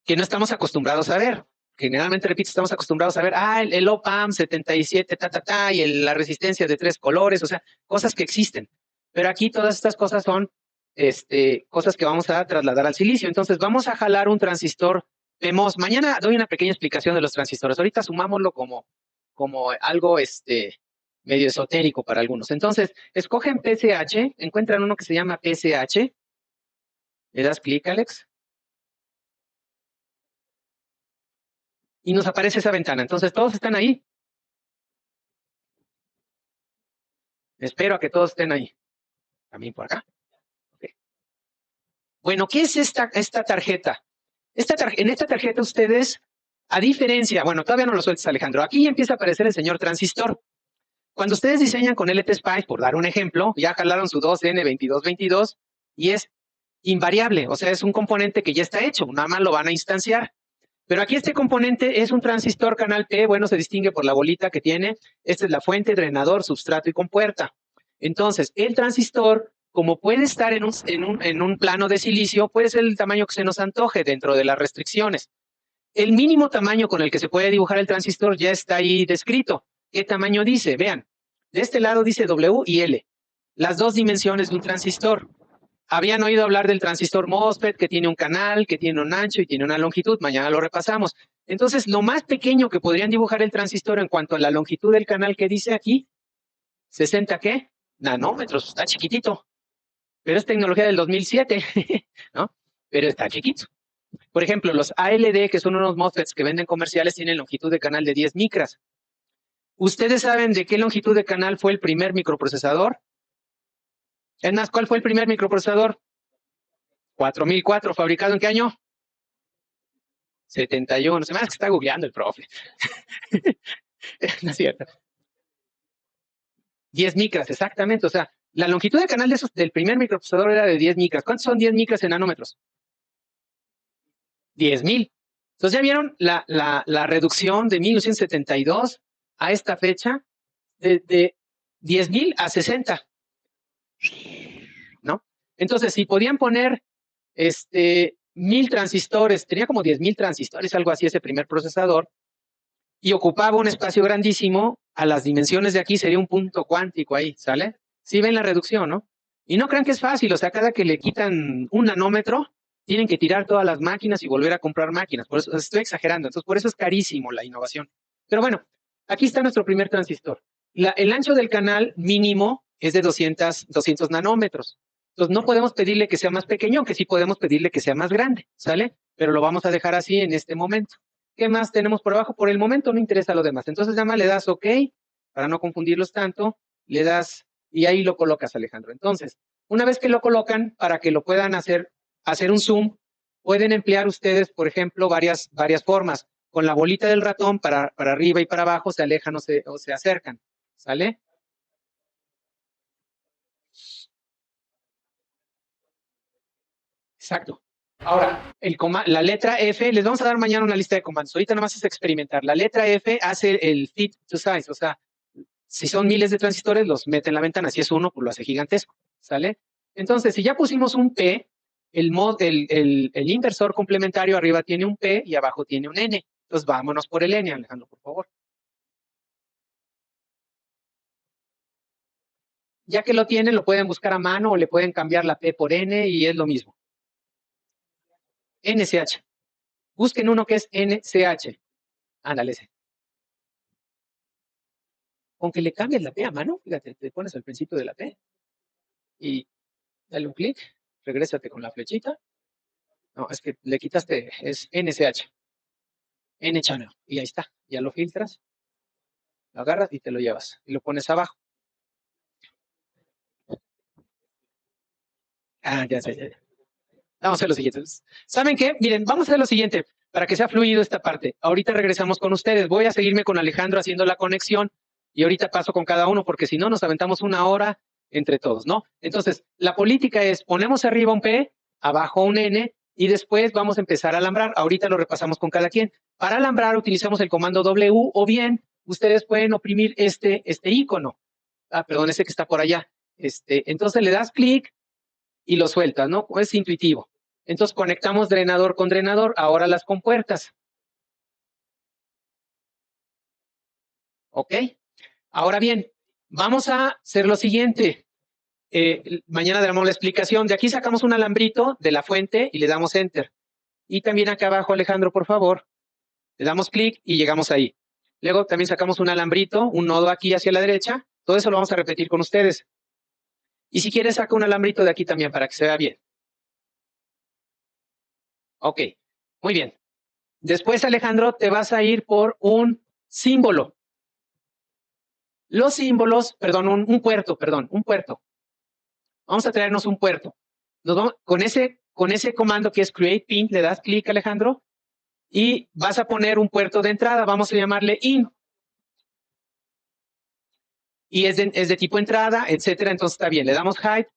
Que no estamos acostumbrados a ver. Generalmente, repito, estamos acostumbrados a ver, el OPAM 77, y la resistencia de 3 colores, o sea, cosas que existen. Pero aquí todas estas cosas son cosas que vamos a trasladar al silicio. Entonces, vamos a jalar un transistor PMOS. Mañana doy una pequeña explicación de los transistores. Ahorita sumámoslo como algo medio esotérico para algunos. Entonces, escogen PSH, encuentran uno que se llama PSH. Le das clic, Alex. Y nos aparece esa ventana. Entonces, ¿todos están ahí? Espero a que todos estén ahí. También por acá. Okay. Bueno, ¿qué es esta tarjeta? En esta tarjeta ustedes, a diferencia, bueno, todavía no lo sueltes, Alejandro, aquí empieza a aparecer el señor transistor. Cuando ustedes diseñan con LT Spice, por dar un ejemplo, ya jalaron su 2N2222 y es invariable, o sea, es un componente que ya está hecho, nada más lo van a instanciar. Pero aquí este componente es un transistor canal P, bueno, se distingue por la bolita que tiene. Esta es la fuente, drenador, substrato y compuerta. Entonces, el transistor, como puede estar en un plano de silicio, puede ser el tamaño que se nos antoje dentro de las restricciones. El mínimo tamaño con el que se puede dibujar el transistor ya está ahí descrito. ¿Qué tamaño dice? Vean, de este lado dice W y L, las dos dimensiones de un transistor. Habían oído hablar del transistor MOSFET, que tiene un canal, que tiene un ancho y tiene una longitud. Mañana lo repasamos. Entonces, lo más pequeño que podrían dibujar el transistor en cuanto a la longitud del canal que dice aquí, 60 ¿qué? Nanómetros, está chiquitito. Pero es tecnología del 2007, ¿no? Pero está chiquito. Por ejemplo, los ALD, que son unos MOSFETs que venden comerciales, tienen longitud de canal de 10 micras. ¿Ustedes saben de qué longitud de canal fue el primer microprocesador? Es más, ¿cuál fue el primer microprocesador? 4004, ¿fabricado en qué año? 71. Se me hace que está googleando el profe. No es cierto. 10 micras, exactamente. O sea, la longitud de canal del primer microprocesador era de 10 micras. ¿Cuántos son 10 micras en nanómetros? 10,000. Entonces, ¿ya vieron la reducción de 1972 a esta fecha? De 10,000 a 60. ¿No? Entonces, si podían poner 1,000 transistores, tenía como 10,000 transistores, algo así, ese primer procesador, y ocupaba un espacio grandísimo, a las dimensiones de aquí sería un punto cuántico ahí, ¿sale? Sí ven la reducción, ¿no? Y no crean que es fácil, o sea, cada que le quitan un nanómetro, tienen que tirar todas las máquinas y volver a comprar máquinas. Por eso estoy exagerando, entonces por eso es carísimo la innovación. Pero bueno, aquí está nuestro primer transistor. El ancho del canal mínimo es de 200 nanómetros. Entonces no podemos pedirle que sea más pequeño, aunque sí podemos pedirle que sea más grande, ¿sale? Pero lo vamos a dejar así en este momento. ¿Qué más tenemos por abajo? Por el momento no interesa lo demás. Entonces nada más le das OK, para no confundirlos tanto, le das y ahí lo colocas, Alejandro. Entonces, una vez que lo colocan, para que lo puedan hacer un zoom, pueden emplear ustedes, por ejemplo, varias formas. Con la bolita del ratón para arriba y para abajo se alejan o se acercan, ¿sale? Exacto. Ahora, la letra F, les vamos a dar mañana una lista de comandos. Ahorita nada más es experimentar. La letra F hace el fit to size, o sea, Si son miles de transistores, los mete en la ventana. Si es uno, pues lo hace gigantesco, ¿sale? Entonces, si ya pusimos un P, el inversor complementario arriba tiene un P y abajo tiene un N. Entonces, vámonos por el N, Alejandro, por favor. Ya que lo tienen, lo pueden buscar a mano o le pueden cambiar la P por N y es lo mismo. NCH. Busquen uno que es NCH. Ándale ese. Aunque le cambies la P a mano, fíjate, te pones al principio de la P y dale un clic, regrésate con la flechita. No, es que le quitaste, es NCH, N-channel, y ahí está, ya lo filtras, lo agarras y te lo llevas, y lo pones abajo. Ah, ya sé, ya. Vamos a hacer lo siguiente. ¿Saben qué? Miren, vamos a hacer lo siguiente, para que sea fluido esta parte. Ahorita regresamos con ustedes, voy a seguirme con Alejandro haciendo la conexión, y ahorita paso con cada uno, porque si no nos aventamos una hora entre todos, ¿no? Entonces, la política es, ponemos arriba un P, abajo un N, y después vamos a empezar a alambrar. Ahorita lo repasamos con cada quien. Para alambrar utilizamos el comando W, o bien ustedes pueden oprimir este icono. Ah, perdón, ese que está por allá. Entonces le das clic y lo sueltas, ¿no? Es intuitivo. Entonces conectamos drenador con drenador, ahora las compuertas. ¿Ok? Ahora bien, vamos a hacer lo siguiente. Mañana damos la explicación. De aquí sacamos un alambrito de la fuente y le damos Enter. Y también acá abajo, Alejandro, por favor, le damos clic y llegamos ahí. Luego también sacamos un alambrito, un nodo aquí hacia la derecha. Todo eso lo vamos a repetir con ustedes. Y si quieres, saca un alambrito de aquí también para que se vea bien. Ok, muy bien. Después, Alejandro, te vas a ir por un símbolo. Los símbolos, perdón, un puerto. Vamos a traernos un puerto. Con ese comando que es create pin, le das clic, Alejandro, y vas a poner un puerto de entrada. Vamos a llamarle in. Y es de tipo entrada, etcétera. Entonces está bien. Le damos hide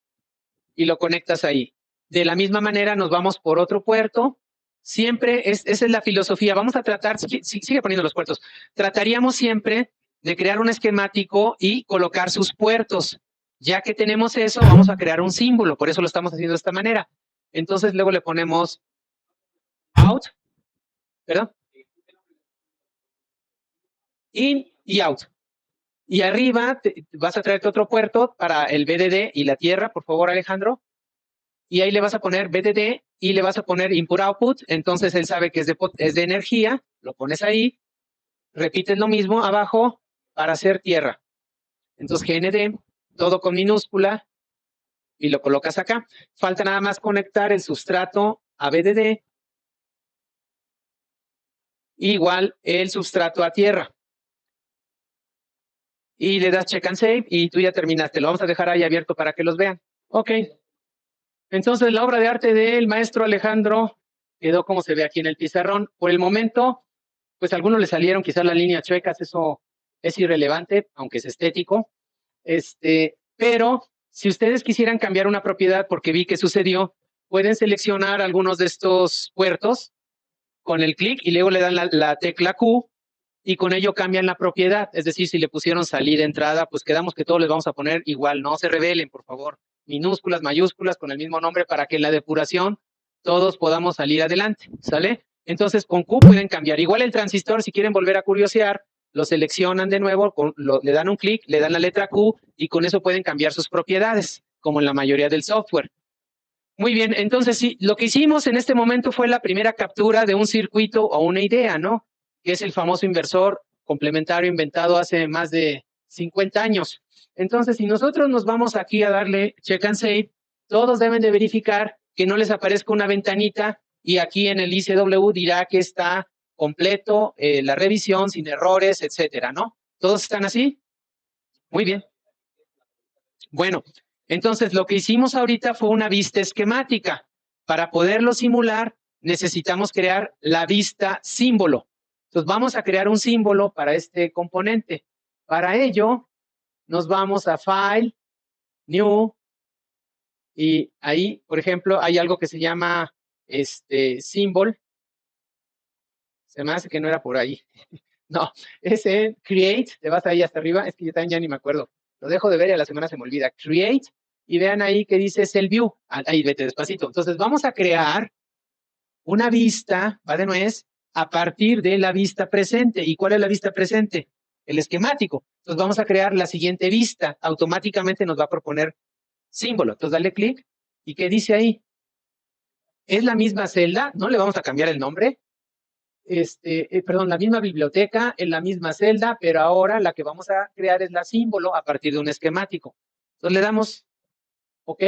y lo conectas ahí. De la misma manera nos vamos por otro puerto. Siempre, esa es la filosofía. Vamos a tratar, sigue poniendo los puertos. Trataríamos siempre de crear un esquemático y colocar sus puertos. Ya que tenemos eso, vamos a crear un símbolo. Por eso lo estamos haciendo de esta manera. Entonces luego le ponemos out, ¿verdad? In y out. Y arriba vas a traerte otro puerto para el BDD y la tierra, por favor, Alejandro. Y ahí le vas a poner BDD y le vas a poner input output. Entonces él sabe que es de energía. Lo pones ahí. Repites lo mismo abajo para hacer tierra. Entonces GND, todo con minúscula, y lo colocas acá. Falta nada más conectar el sustrato a BDD, igual el sustrato a tierra. Y le das check and save y tú ya terminaste. Lo vamos a dejar ahí abierto para que los vean. Ok. Entonces la obra de arte del maestro Alejandro quedó como se ve aquí en el pizarrón. Por el momento, pues a algunos le salieron quizás las líneas chuecas, eso es irrelevante, aunque es estético. Pero si ustedes quisieran cambiar una propiedad, porque vi que sucedió, pueden seleccionar algunos de estos puertos con el clic y luego le dan la tecla Q y con ello cambian la propiedad. Es decir, si le pusieron salida, entrada, pues quedamos que todos les vamos a poner igual. No se rebelen, por favor. Minúsculas, mayúsculas, con el mismo nombre para que en la depuración todos podamos salir adelante, ¿sale? Entonces con Q pueden cambiar. Igual el transistor, si quieren volver a curiosear, lo seleccionan de nuevo, le dan un clic, le dan la letra Q y con eso pueden cambiar sus propiedades, como en la mayoría del software. Muy bien, entonces sí, lo que hicimos en este momento fue la primera captura de un circuito o una idea, ¿no? Que es el famoso inversor complementario inventado hace más de 50 años. Entonces, si nosotros nos vamos aquí a darle check and save, todos deben de verificar que no les aparezca una ventanita y aquí en el ICW dirá que está completo la revisión, sin errores, etcétera, ¿no? ¿Todos están así? Muy bien. Bueno, entonces lo que hicimos ahorita fue una vista esquemática. Para poderlo simular, necesitamos crear la vista símbolo. Entonces vamos a crear un símbolo para este componente. Para ello, nos vamos a File, New, y ahí, por ejemplo, hay algo que se llama symbol. Se me hace que no era por ahí. No, es en Create, te vas ahí hasta arriba, es que yo también ya ni me acuerdo. Lo dejo de ver y a la semana se me olvida. Create, y vean ahí que dice Cell View. Ahí, vete despacito. Entonces vamos a crear una vista, va de nuez, a partir de la vista presente. ¿Y cuál es la vista presente? El esquemático. Entonces vamos a crear la siguiente vista. Automáticamente nos va a proponer símbolo. Entonces dale clic. ¿Y qué dice ahí? Es la misma celda, no le vamos a cambiar el nombre. Perdón, la misma biblioteca en la misma celda, pero ahora la que vamos a crear es la símbolo a partir de un esquemático. Entonces le damos OK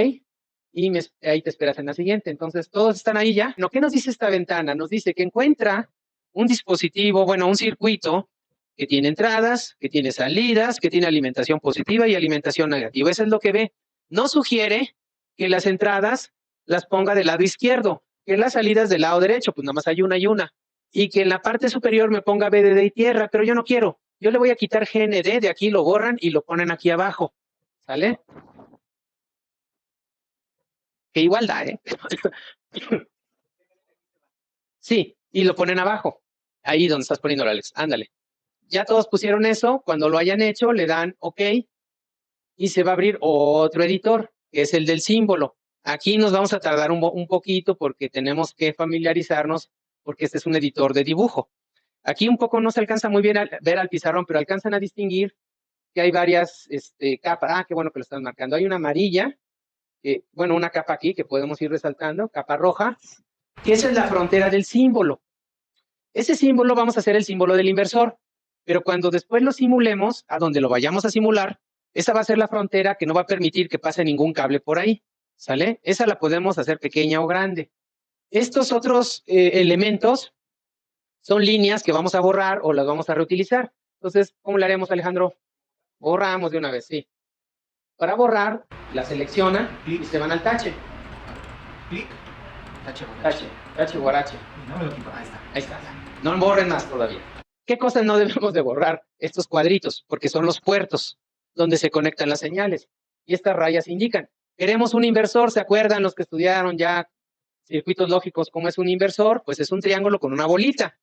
y ahí te esperas en la siguiente. Entonces todos están ahí ya. ¿Qué nos dice esta ventana? Nos dice que encuentra un dispositivo, bueno, un circuito que tiene entradas, que tiene salidas, que tiene alimentación positiva y alimentación negativa. Eso es lo que ve. No sugiere que las entradas las ponga del lado izquierdo, que las salidas del lado derecho, pues nada más hay una y una. Y que en la parte superior me ponga BDD y tierra, pero yo no quiero. Yo le voy a quitar GND, de aquí lo borran y lo ponen aquí abajo. ¿Sale? Que igual da, ¿eh? Sí, y lo ponen abajo. Ahí donde estás poniendo, Alex. Ándale. Ya todos pusieron eso. Cuando lo hayan hecho, le dan OK y se va a abrir otro editor, que es el del símbolo. Aquí nos vamos a tardar un poquito porque tenemos que familiarizarnos, porque este es un editor de dibujo. Aquí un poco no se alcanza muy bien a ver al pizarrón, pero alcanzan a distinguir que hay varias capas. Ah, qué bueno que lo están marcando. Hay una amarilla, bueno, una capa aquí que podemos ir resaltando, capa roja, que esa es la frontera del símbolo. Ese símbolo vamos a hacer el símbolo del inversor, pero cuando después lo simulemos, a donde lo vayamos a simular, esa va a ser la frontera que no va a permitir que pase ningún cable por ahí, ¿sale? Esa la podemos hacer pequeña o grande. Estos otros elementos son líneas que vamos a borrar o las vamos a reutilizar. Entonces, ¿cómo le haremos, Alejandro? Borramos de una vez, sí. Para borrar, la selecciona y se van al tache. Clic. Tache, guarache. No me lo quito. Ahí está. Ahí está. No borren más todavía. ¿Qué cosas no debemos de borrar? Estos cuadritos, porque son los puertos donde se conectan las señales. Y estas rayas indican. Queremos un inversor, ¿se acuerdan los que estudiaron ya circuitos lógicos cómo es un inversor? Pues es un triángulo con una bolita.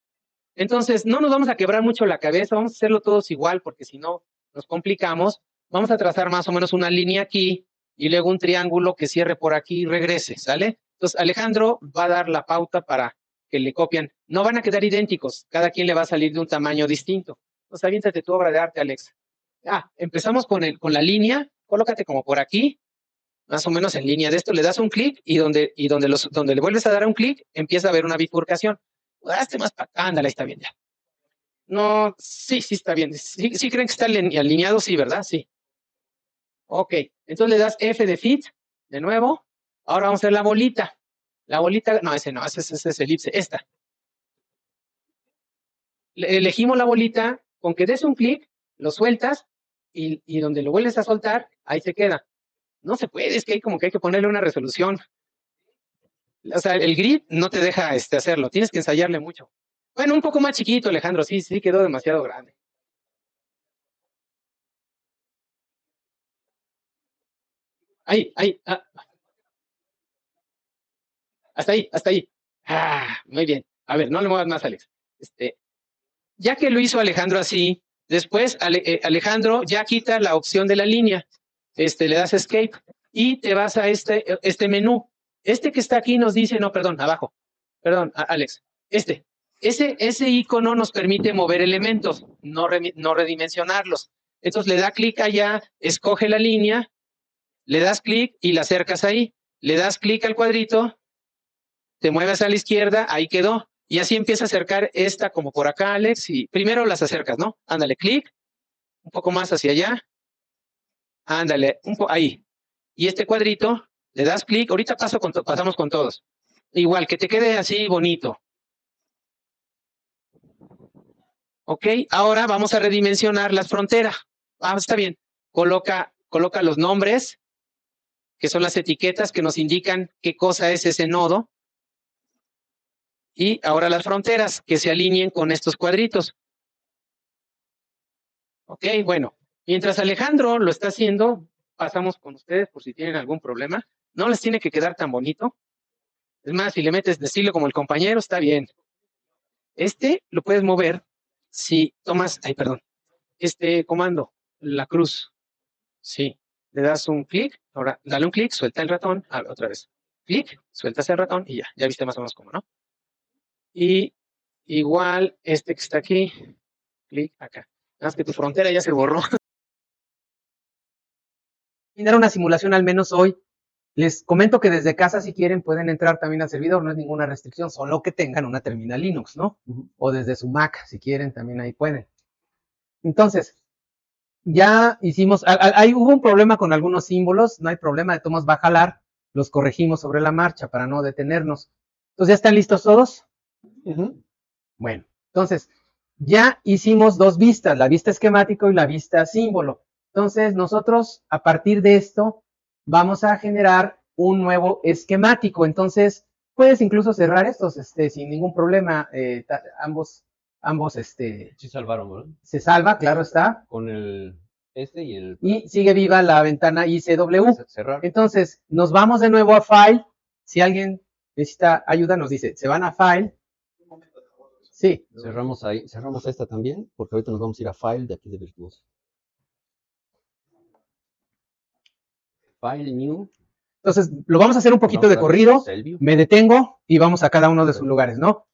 Entonces, no nos vamos a quebrar mucho la cabeza, vamos a hacerlo todos igual, porque si no nos complicamos. Vamos a trazar más o menos una línea aquí y luego un triángulo que cierre por aquí y regrese, ¿sale? Entonces, Alejandro va a dar la pauta para que le copian. No van a quedar idénticos, cada quien le va a salir de un tamaño distinto. Entonces, aviéntate tu obra de arte, Alex. Empezamos con la línea, colócate como por aquí, más o menos en línea de esto, le das un clic y donde le vuelves a dar un clic, empieza a haber una bifurcación. Hazte más para acá, ándale, está bien ya. No, sí está bien. Sí creen que está alineado, sí, ¿verdad? Sí. OK, entonces le das F de fit, de nuevo. Ahora vamos a hacer la bolita. La bolita, no, ese es elipse, esta. Elegimos la bolita, con que des un clic, lo sueltas y donde lo vuelves a soltar, ahí se queda. No se puede, es que hay que ponerle una resolución. O sea, el grid no te deja hacerlo, tienes que ensayarle mucho. Bueno, un poco más chiquito, Alejandro, sí, quedó demasiado grande. Ahí. Hasta ahí. Muy bien. A ver, no le muevas más, Alex. Ya que lo hizo Alejandro así, después Alejandro ya quita la opción de la línea. Le das escape y te vas a este menú. Que está aquí nos dice, no, perdón, abajo. Perdón, Alex. Ese icono nos permite mover elementos, no redimensionarlos. Entonces le da clic allá, escoge la línea, le das clic y la acercas ahí. Le das clic al cuadrito, te mueves a la izquierda, ahí quedó. Y así empieza a acercar esta como por acá, Alex, y primero las acercas, ¿no? Ándale, clic, un poco más hacia allá. Ándale, ahí. Y este cuadrito, le das clic, ahorita pasamos con todos. Igual, que te quede así bonito. OK, ahora vamos a redimensionar las fronteras. Está bien. Coloca los nombres, que son las etiquetas que nos indican qué cosa es ese nodo. Y ahora las fronteras que se alineen con estos cuadritos. OK, bueno, mientras Alejandro lo está haciendo, pasamos con ustedes por si tienen algún problema. No les tiene que quedar tan bonito. Es más, si le metes de estilo como el compañero, está bien. Lo puedes mover si tomas, perdón, este comando, la cruz, sí, le das un clic, ahora dale un clic, suelta el ratón, otra vez, clic, sueltas el ratón y ya viste más o menos cómo, ¿no? Y igual este que está aquí, clic acá. Nada más que tu frontera ya se borró. Dar una simulación al menos hoy. Les comento que desde casa, si quieren, pueden entrar también al servidor, no es ninguna restricción, solo que tengan una terminal Linux, ¿no? O desde su Mac, si quieren, también ahí pueden. Entonces, ya hicimos, ahí hubo un problema con algunos símbolos, no hay problema, de todos va a jalar, los corregimos sobre la marcha para no detenernos. Entonces, ¿ya están listos todos? Bueno, entonces, ya hicimos dos vistas, la vista esquemático y la vista símbolo. Entonces, nosotros, a partir de esto, vamos a generar un nuevo esquemático. Entonces, puedes incluso cerrar estos sin ningún problema. Ambos Sí salvaron, ¿verdad? se salva, claro está. Con el y el... Y sigue viva la ventana ICW. Cerrar. Entonces, nos vamos de nuevo a File. Si alguien necesita ayuda, nos dice, se van a File. Sí. Cerramos ahí, cerramos esta también, porque ahorita nos vamos a ir a File de aquí de Virtuoso. File New. Entonces, lo vamos a hacer un poquito de corrido. Me detengo y vamos a cada uno de sus lugares, ¿no?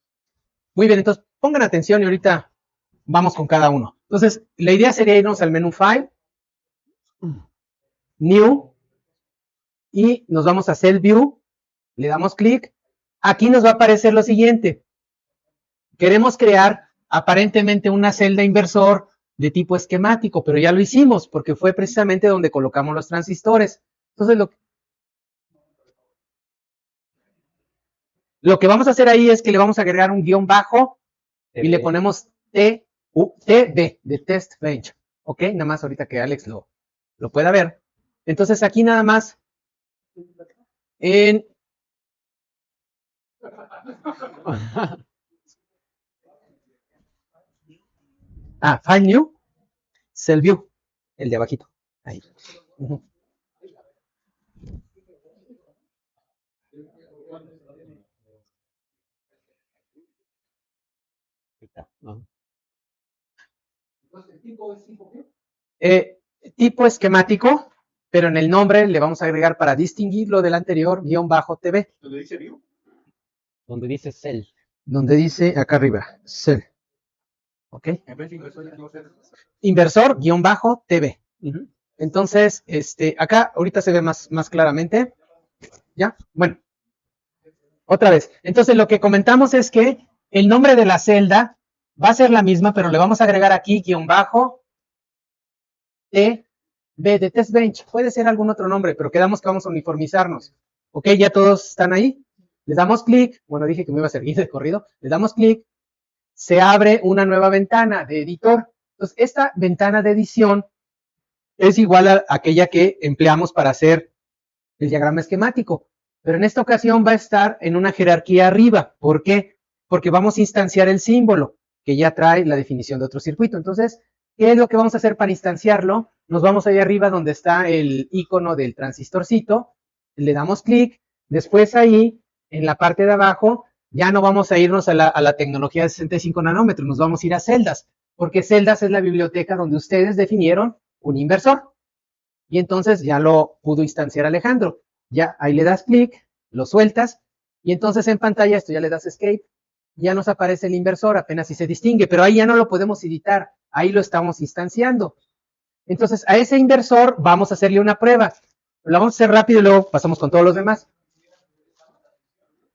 Muy bien, entonces pongan atención y ahorita vamos con cada uno. Entonces, la idea sería irnos al menú File, New, y nos vamos a Cell View, le damos clic. Aquí nos va a aparecer lo siguiente. Queremos crear aparentemente una celda inversor de tipo esquemático, pero ya lo hicimos porque fue precisamente donde colocamos los transistores. Entonces, lo que vamos a hacer ahí es que le vamos a agregar un guión bajo y le ponemos TB de Test Bench. ¿Ok? Nada más ahorita que Alex lo pueda ver. Entonces, aquí nada más en... File New, Cell View, el de abajito. Ahí. Tipo esquemático, pero en el nombre le vamos a agregar para distinguirlo del anterior, _TV. ¿Dónde dice view? Donde dice Cell. Donde dice acá arriba, Cell. ¿Ok? Inversor _TV. Entonces, acá ahorita se ve más claramente. ¿Ya? Bueno. Otra vez. Entonces, lo que comentamos es que el nombre de la celda va a ser la misma, pero le vamos a agregar aquí _TB de Test Bench. Puede ser algún otro nombre, pero quedamos que vamos a uniformizarnos. ¿Ok? ¿Ya todos están ahí? Le damos clic. Bueno, dije que me iba a servir de corrido. Le damos clic. Se abre una nueva ventana de editor. Entonces, esta ventana de edición es igual a aquella que empleamos para hacer el diagrama esquemático. Pero en esta ocasión va a estar en una jerarquía arriba. ¿Por qué? Porque vamos a instanciar el símbolo, que ya trae la definición de otro circuito. Entonces, ¿qué es lo que vamos a hacer para instanciarlo? Nos vamos ahí arriba donde está el icono del transistorcito. Le damos clic. Después ahí, en la parte de abajo, ya no vamos a irnos a la tecnología de 65 nanómetros. Nos vamos a ir a celdas. Porque celdas es la biblioteca donde ustedes definieron un inversor. Y entonces ya lo pudo instanciar Alejandro. Ya ahí le das clic, lo sueltas, y entonces en pantalla esto ya le das escape, ya nos aparece el inversor, apenas si se distingue, pero ahí ya no lo podemos editar, ahí lo estamos instanciando. Entonces a ese inversor vamos a hacerle una prueba. Lo vamos a hacer rápido y luego pasamos con todos los demás.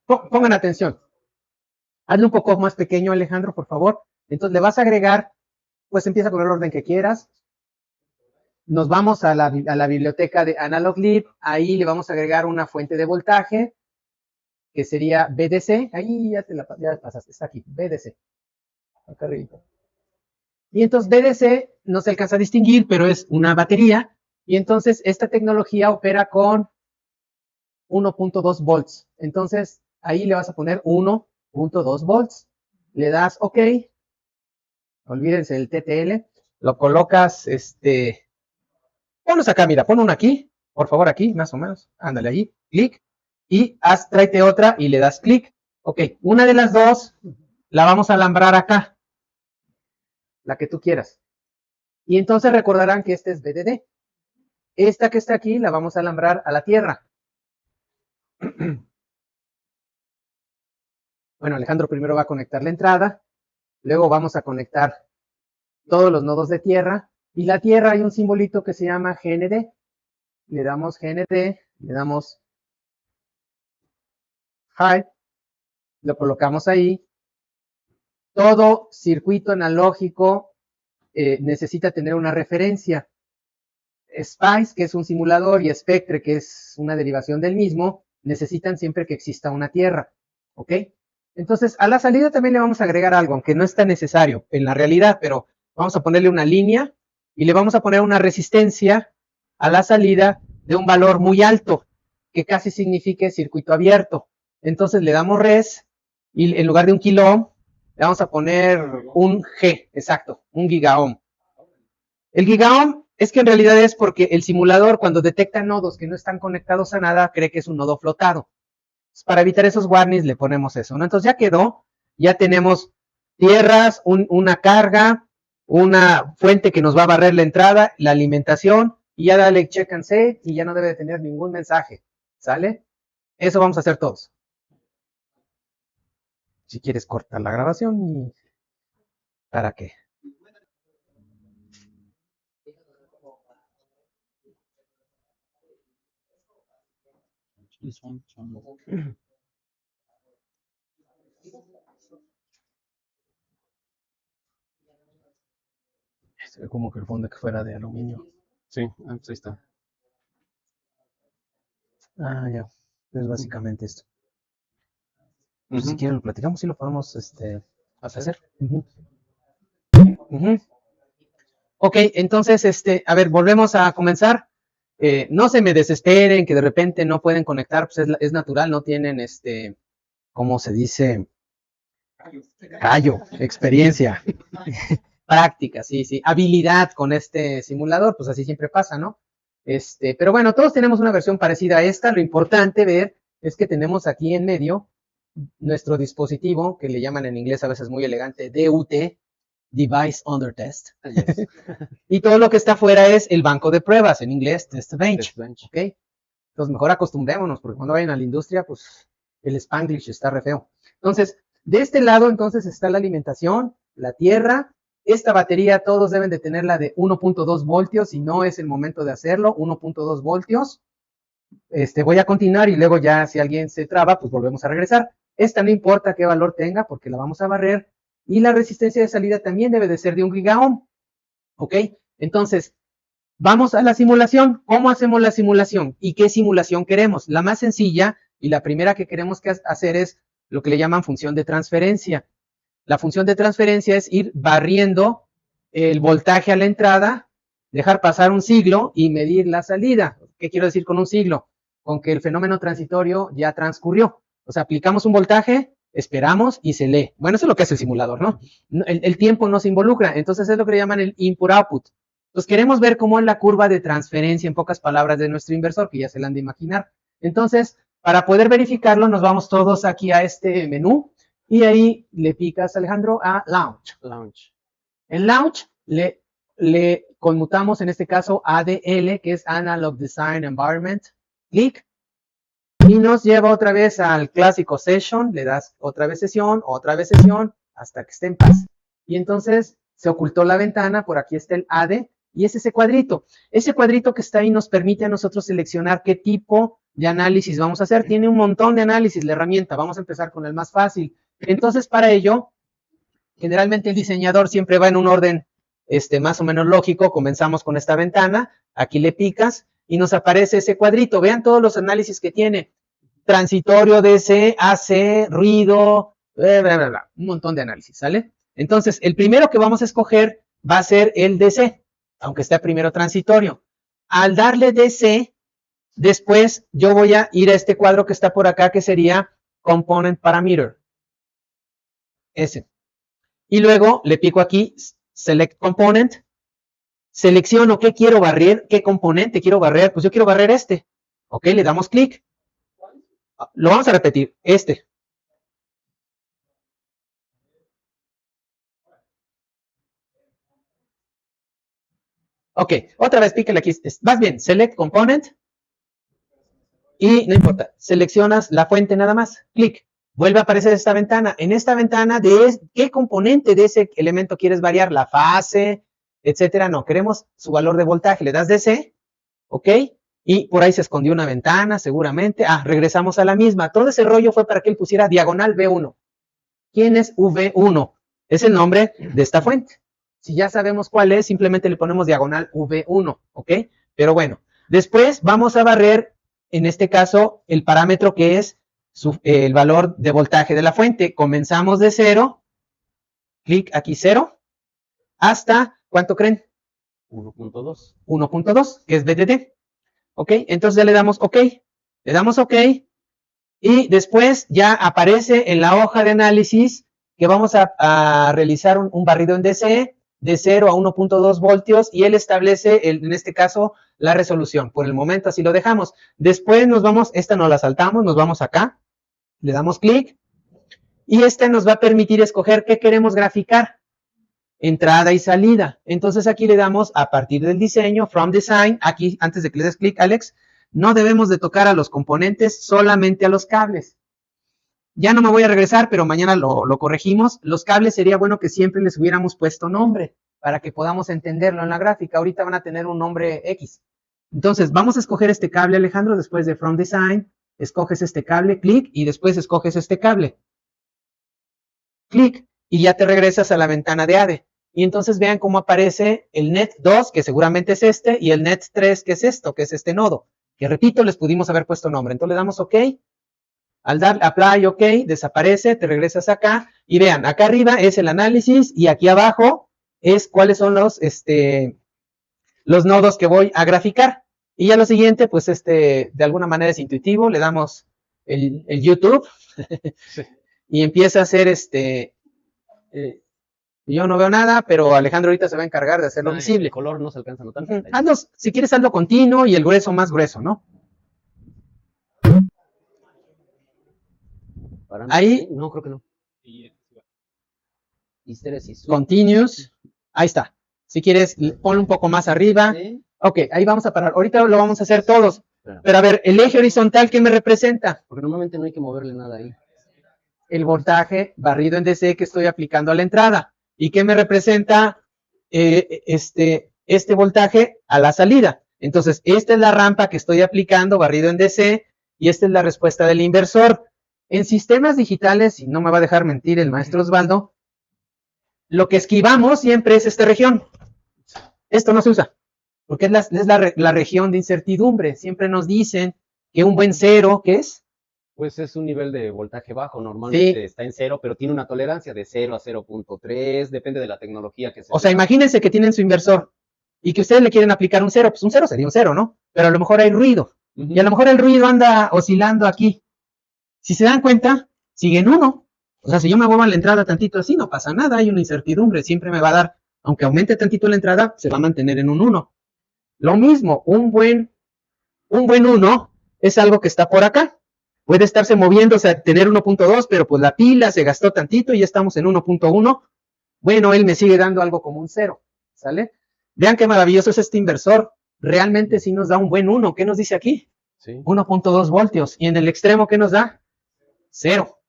Pongan atención. Hazlo un poco más pequeño, Alejandro, por favor. Entonces le vas a agregar, pues empieza con el orden que quieras. Nos vamos a la biblioteca de AnalogLib, ahí le vamos a agregar una fuente de voltaje, que sería BDC, ahí ya pasaste, está aquí, BDC, acá arriba. Y entonces BDC no se alcanza a distinguir, pero es una batería, y entonces esta tecnología opera con 1.2 volts, entonces ahí le vas a poner 1.2 volts, le das OK, olvídense del TTL, lo colocas, ponlos acá, mira, pon uno aquí, por favor, aquí, más o menos. Ándale ahí, clic. Y tráete otra y le das clic. Ok, una de las dos la vamos a alambrar acá. la que tú quieras. Y entonces recordarán que este es BDD. Esta que está aquí la vamos a alambrar a la tierra. Bueno, Alejandro primero va a conectar la entrada, luego vamos a conectar todos los nodos de tierra, y la tierra hay un simbolito que se llama GND. Le damos GND, le damos High, lo colocamos ahí. Todo circuito analógico necesita tener una referencia. SPICE, que es un simulador, y Spectre, que es una derivación del mismo, necesitan siempre que exista una tierra. ¿Ok? Entonces, a la salida también le vamos a agregar algo, aunque no es tan necesario en la realidad, pero vamos a ponerle una línea y le vamos a poner una resistencia a la salida de un valor muy alto, que casi signifique circuito abierto. Entonces le damos res y en lugar de un kilo ohm, le vamos a poner un G, exacto, un gigaohm. El gigaohm es que en realidad es porque el simulador, cuando detecta nodos que no están conectados a nada, cree que es un nodo flotado. Para evitar esos warnings le ponemos eso, ¿no? Entonces ya quedó, ya tenemos tierras, una carga, una fuente que nos va a barrer la entrada, la alimentación, y ya dale check and save, y ya no debe de tener ningún mensaje, ¿sale? Eso vamos a hacer todos. Si quieres cortar la grabación, y ¿para qué? Se ve como que el fondo que fuera de aluminio. Sí, ahí está. Ah, ya. Es básicamente esto. Pues si quieren lo platicamos y lo podemos hacer. Ok, entonces, a ver, volvemos a comenzar. No se me desesperen que de repente no pueden conectar, pues es natural, no tienen, ¿cómo se dice? Callo, experiencia, práctica, sí, habilidad con este simulador, pues así siempre pasa, ¿no? Pero bueno, todos tenemos una versión parecida a esta. Lo importante ver es que tenemos aquí en medio nuestro dispositivo, que le llaman en inglés a veces muy elegante, DUT, Device Under Test. Yes. Y todo lo que está afuera es el banco de pruebas, en inglés, Test Bench. Test bench. ¿Ok? Entonces mejor acostumbrémonos, porque cuando vayan a la industria, pues el Spanglish está re feo. Entonces, de este lado entonces está la alimentación, la tierra. Esta batería todos deben de tenerla de 1.2 voltios, si no es el momento de hacerlo, 1.2 voltios. Voy a continuar y luego ya si alguien se traba, pues volvemos a regresar. Esta no importa qué valor tenga, porque la vamos a barrer. Y la resistencia de salida también debe de ser de 1 gigaohm. ¿Ok? Entonces, vamos a la simulación. ¿Cómo hacemos la simulación? ¿Y qué simulación queremos? La más sencilla y la primera que queremos hacer es lo que le llaman función de transferencia. La función de transferencia es ir barriendo el voltaje a la entrada, dejar pasar un siglo y medir la salida. ¿Qué quiero decir con un siglo? Con que el fenómeno transitorio ya transcurrió. O sea, aplicamos un voltaje, esperamos y se lee. Bueno, eso es lo que hace el simulador, ¿no? El tiempo no se involucra. Entonces es lo que le llaman el input-output. Entonces queremos ver cómo es la curva de transferencia, en pocas palabras, de nuestro inversor, que ya se la han de imaginar. Entonces, para poder verificarlo, nos vamos todos aquí a este menú. Y ahí le picas, Alejandro, a Launch. Launch. En Launch le conmutamos en este caso ADL, que es Analog Design Environment. Clic. Y nos lleva otra vez al clásico Session. Le das otra vez sesión, hasta que esté en paz. Y entonces se ocultó la ventana. Por aquí está el AD. Y es ese cuadrito. Ese cuadrito que está ahí nos permite a nosotros seleccionar qué tipo de análisis vamos a hacer. Tiene un montón de análisis la herramienta. Vamos a empezar con el más fácil. Entonces, para ello, generalmente el diseñador siempre va en un orden más o menos lógico. Comenzamos con esta ventana, aquí le picas y nos aparece ese cuadrito. Vean todos los análisis que tiene. Transitorio, DC, AC, ruido, bla, bla, bla, un montón de análisis, ¿sale? Entonces, el primero que vamos a escoger va a ser el DC, aunque esté primero transitorio. Al darle DC, después yo voy a ir a este cuadro que está por acá, que sería Component Parameter. Ese. Y luego le pico aquí, Select Component. Selecciono qué quiero barrer, qué componente quiero barrer. Pues yo quiero barrer este. Ok, le damos clic. Lo vamos a repetir, este. Ok, otra vez pícale aquí. Vas bien, select component. Y no importa, seleccionas la fuente nada más. Clic. Vuelve a aparecer esta ventana. En esta ventana, ¿qué componente de ese elemento quieres variar? La fase, etcétera. No, queremos su valor de voltaje. Le das DC, ¿ok? Y por ahí se escondió una ventana, seguramente. Regresamos a la misma. Todo ese rollo fue para que él pusiera diagonal V1. ¿Quién es V1? Es el nombre de esta fuente. Si ya sabemos cuál es, simplemente le ponemos diagonal V1, ¿ok? Pero bueno, después vamos a barrer, en este caso, el parámetro que es el valor de voltaje de la fuente. Comenzamos de 0, clic aquí 0, hasta, ¿cuánto creen? 1.2. 1.2, que es VDD. ¿Ok? Entonces ya le damos OK. Le damos OK. Y después ya aparece en la hoja de análisis que vamos a realizar un barrido en DC de 0 a 1.2 voltios y él establece, en este caso, la resolución. Por el momento así lo dejamos. Después nos vamos, esta no la saltamos, nos vamos acá, le damos clic y esta nos va a permitir escoger qué queremos graficar. Entrada y salida. Entonces aquí le damos a partir del diseño, from design, aquí antes de que le des clic, Alex, no debemos de tocar a los componentes, solamente a los cables. Ya no me voy a regresar, pero mañana lo corregimos. Los cables sería bueno que siempre les hubiéramos puesto nombre para que podamos entenderlo en la gráfica. Ahorita van a tener un nombre X. Entonces, vamos a escoger este cable, Alejandro, después de From Design. Escoges este cable, clic, y después escoges este cable. Clic, y ya te regresas a la ventana de ADE. Y entonces vean cómo aparece el net 2, que seguramente es este, y el net 3, que es esto, que es este nodo. Que repito, les pudimos haber puesto nombre. Entonces le damos OK. Al dar apply, OK, desaparece, te regresas acá y vean, acá arriba es el análisis y aquí abajo es cuáles son los nodos que voy a graficar. Y ya lo siguiente, pues de alguna manera es intuitivo, le damos el YouTube sí. Y empieza a hacer yo no veo nada, pero Alejandro ahorita se va a encargar de hacerlo visible. El color no se alcanza a notar. Si quieres, hazlo continuo y el grueso más grueso, ¿no? Ahí. No, creo que no. Hysteresis. Continuous. Ahí está. Si quieres, ponlo un poco más arriba. ¿Sí? Ok, ahí vamos a parar. Ahorita lo vamos a hacer todos. Pero a ver, el eje horizontal, ¿qué me representa? Porque normalmente no hay que moverle nada ahí. El voltaje barrido en DC que estoy aplicando a la entrada. ¿Y qué me representa este voltaje a la salida? Entonces, esta es la rampa que estoy aplicando barrido en DC y esta es la respuesta del inversor. En sistemas digitales, y no me va a dejar mentir el maestro Osvaldo, lo que esquivamos siempre es esta región. Esto no se usa, porque es la región de incertidumbre. Siempre nos dicen que un buen cero, ¿qué es? Pues es un nivel de voltaje bajo, normalmente sí. Está en 0, pero tiene una tolerancia de 0 a 0.3, depende de la tecnología que se sea, imagínense que tienen su inversor y que ustedes le quieren aplicar un 0, pues un 0 sería un 0, ¿no? Pero a lo mejor hay ruido, y a lo mejor el ruido anda oscilando aquí. Si se dan cuenta, sigue en 1. O sea, si yo me muevo a la entrada tantito así, no pasa nada, hay una incertidumbre, siempre me va a dar, aunque aumente tantito la entrada, se va a mantener en un 1. Lo mismo, un buen 1 es algo que está por acá. Puede estarse moviendo, o sea, tener 1.2, pero pues la pila se gastó tantito y ya estamos en 1.1. Bueno, él me sigue dando algo como un 0, ¿sale? Vean qué maravilloso es este inversor. Realmente sí nos da un buen 1. ¿Qué nos dice aquí? Sí. 1.2 voltios. ¿Y en el extremo qué nos da? 0.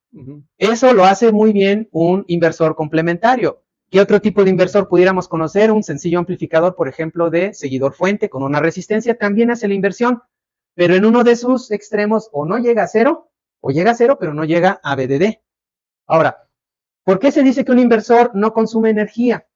Eso lo hace muy bien un inversor complementario. ¿Qué otro tipo de inversor pudiéramos conocer? Un sencillo amplificador, por ejemplo, de seguidor fuente con una resistencia, también hace la inversión, pero en uno de sus extremos o no llega a 0, o llega a 0, pero no llega a VDD. Ahora, ¿por qué se dice que un inversor no consume energía?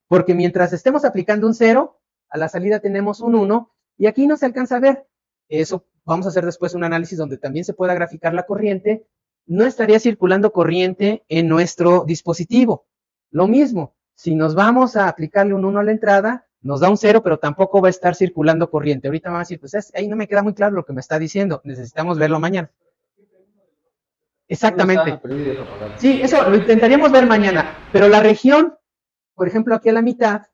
Porque mientras estemos aplicando un 0, a la salida tenemos un 1, y aquí no se alcanza a ver. Eso vamos a hacer después un análisis donde también se pueda graficar la corriente. No estaría circulando corriente en nuestro dispositivo. Lo mismo, si nos vamos a aplicarle un 1 a la entrada, nos da un 0, pero tampoco va a estar circulando corriente. Ahorita me van a decir, pues ahí no me queda muy claro lo que me está diciendo. Necesitamos verlo mañana. Exactamente. Sí, eso lo intentaríamos ver mañana. Pero la región, por ejemplo, aquí a la mitad,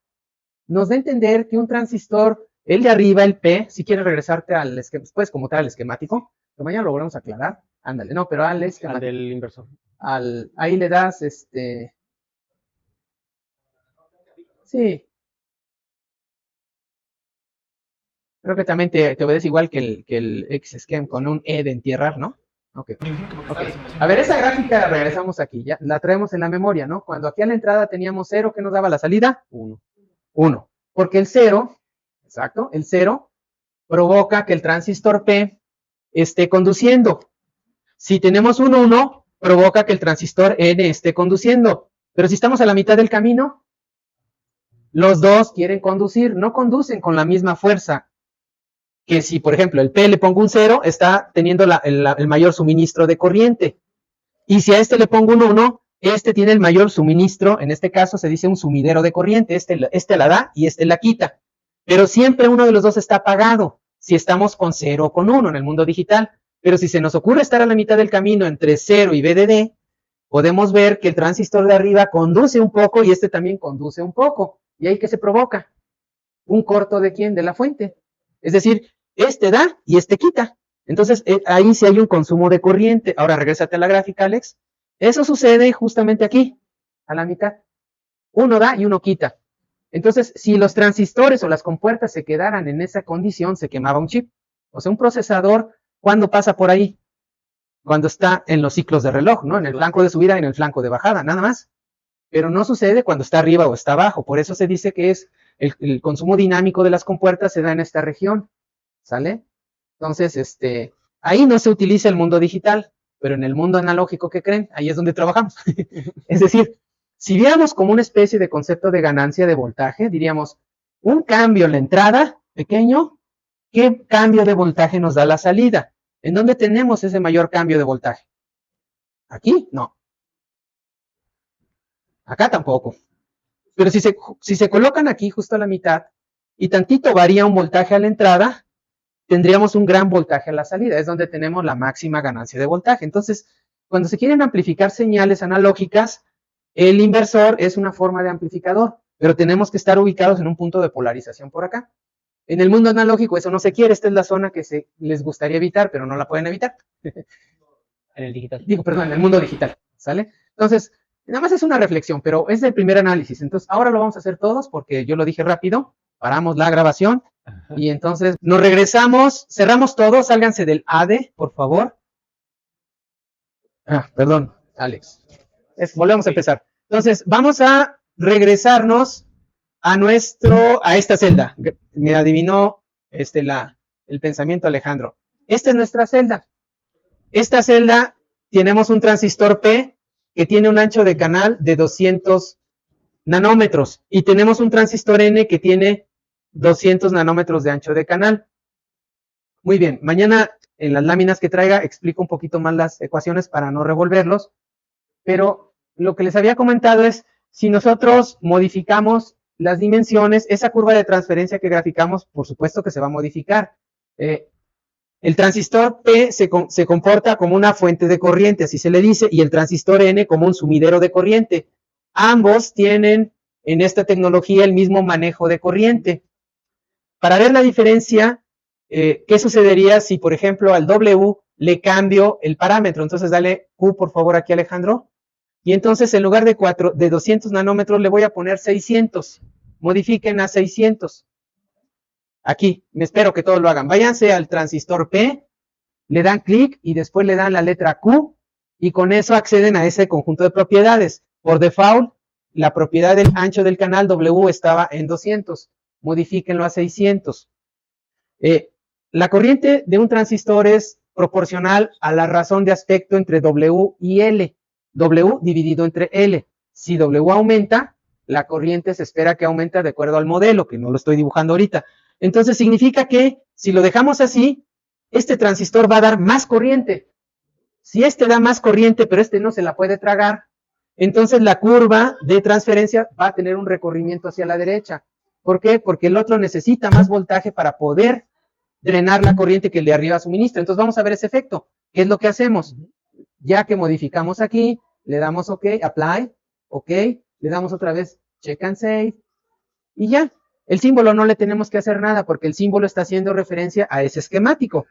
nos da a entender que un transistor, el de arriba, el P, si quieres regresarte al esquema, pues como tal al esquemático, que mañana lo volvemos a aclarar. Ándale, no, pero al esquemático. Al del inversor. Ahí le das, sí. Creo que también te obedece igual que el Xschem con un E de entierrar, ¿no? Ok. A ver, esa gráfica regresamos aquí, ya la traemos en la memoria, ¿no? Cuando aquí a la entrada teníamos 0, ¿qué nos daba la salida? 1. 1. Porque el 0, exacto, el 0 provoca que el transistor P esté conduciendo. Si tenemos un 1, provoca que el transistor N esté conduciendo. Pero si estamos a la mitad del camino, los dos quieren conducir, no conducen con la misma fuerza. Que si, por ejemplo, el P le pongo un 0, está teniendo el mayor suministro de corriente. Y si a este le pongo un 1, este tiene el mayor suministro, en este caso se dice un sumidero de corriente, este la da y este la quita. Pero siempre uno de los dos está apagado, si estamos con 0 o con 1 en el mundo digital. Pero si se nos ocurre estar a la mitad del camino entre 0 y VDD, podemos ver que el transistor de arriba conduce un poco y este también conduce un poco. ¿Y ahí qué se provoca? Un corto de ¿quién? De la fuente. Es decir, este da y este quita. Entonces, ahí sí hay un consumo de corriente. Ahora, regrésate a la gráfica, Alex. Eso sucede justamente aquí, a la mitad. Uno da y uno quita. Entonces, si los transistores o las compuertas se quedaran en esa condición, se quemaba un chip. O sea, un procesador, ¿cuándo pasa por ahí? Cuando está en los ciclos de reloj, ¿no? En el flanco de subida y en el flanco de bajada, nada más. Pero no sucede cuando está arriba o está abajo. Por eso se dice que es el consumo dinámico de las compuertas se da en esta región. ¿Sale? Entonces, ahí no se utiliza el mundo digital, pero en el mundo analógico, ¿qué creen? Ahí es donde trabajamos. Es decir, si viéramos como una especie de concepto de ganancia de voltaje, diríamos, un cambio en la entrada, pequeño, ¿qué cambio de voltaje nos da la salida? ¿En dónde tenemos ese mayor cambio de voltaje? ¿Aquí? No. Acá tampoco. Pero si se colocan aquí justo a la mitad y tantito varía un voltaje a la entrada, tendríamos un gran voltaje a la salida, es donde tenemos la máxima ganancia de voltaje. Entonces, cuando se quieren amplificar señales analógicas, el inversor es una forma de amplificador, pero tenemos que estar ubicados en un punto de polarización por acá. En el mundo analógico eso no se quiere, esta es la zona que les gustaría evitar, pero no la pueden evitar. En el digital. Digo, perdón, en el mundo digital, ¿sale? Entonces, nada más es una reflexión, pero es el primer análisis. Entonces, ahora lo vamos a hacer todos porque yo lo dije rápido, paramos la grabación y entonces nos regresamos, cerramos todo, sálganse del AD, por favor. Perdón, Alex. Volvemos a empezar. Entonces, vamos a regresarnos a esta celda. Me adivinó el pensamiento Alejandro. Esta es nuestra celda. Esta celda tenemos un transistor P que tiene un ancho de canal de 200 nanómetros y tenemos un transistor N que tiene 200 nanómetros de ancho de canal. Muy bien, mañana en las láminas que traiga explico un poquito más las ecuaciones para no revolverlos, pero lo que les había comentado es, si nosotros modificamos las dimensiones, esa curva de transferencia que graficamos, por supuesto que se va a modificar. El transistor P se comporta como una fuente de corriente, así se le dice, y el transistor N como un sumidero de corriente. Ambos tienen en esta tecnología el mismo manejo de corriente. Para ver la diferencia, ¿qué sucedería si, por ejemplo, al W le cambio el parámetro? Entonces, dale Q, por favor, aquí, Alejandro. Y entonces, en lugar de 200 nanómetros, le voy a poner 600. Modifiquen a 600. Aquí, me espero que todos lo hagan. Váyanse al transistor P, le dan clic y después le dan la letra Q y con eso acceden a ese conjunto de propiedades. Por default, la propiedad del ancho del canal W estaba en 200. Modifíquenlo a 600. La corriente de un transistor es proporcional a la razón de aspecto entre W y L. W dividido entre L. Si W aumenta, la corriente se espera que aumente de acuerdo al modelo, que no lo estoy dibujando ahorita. Entonces significa que si lo dejamos así, este transistor va a dar más corriente. Si este da más corriente, pero este no se la puede tragar, entonces la curva de transferencia va a tener un recorrimiento hacia la derecha. ¿Por qué? Porque el otro necesita más voltaje para poder drenar la corriente que el de arriba suministra. Entonces vamos a ver ese efecto. ¿Qué es lo que hacemos? Ya que modificamos aquí, le damos OK, Apply, OK, le damos otra vez Check and Save, y ya. El símbolo no le tenemos que hacer nada porque el símbolo está haciendo referencia a ese esquemático.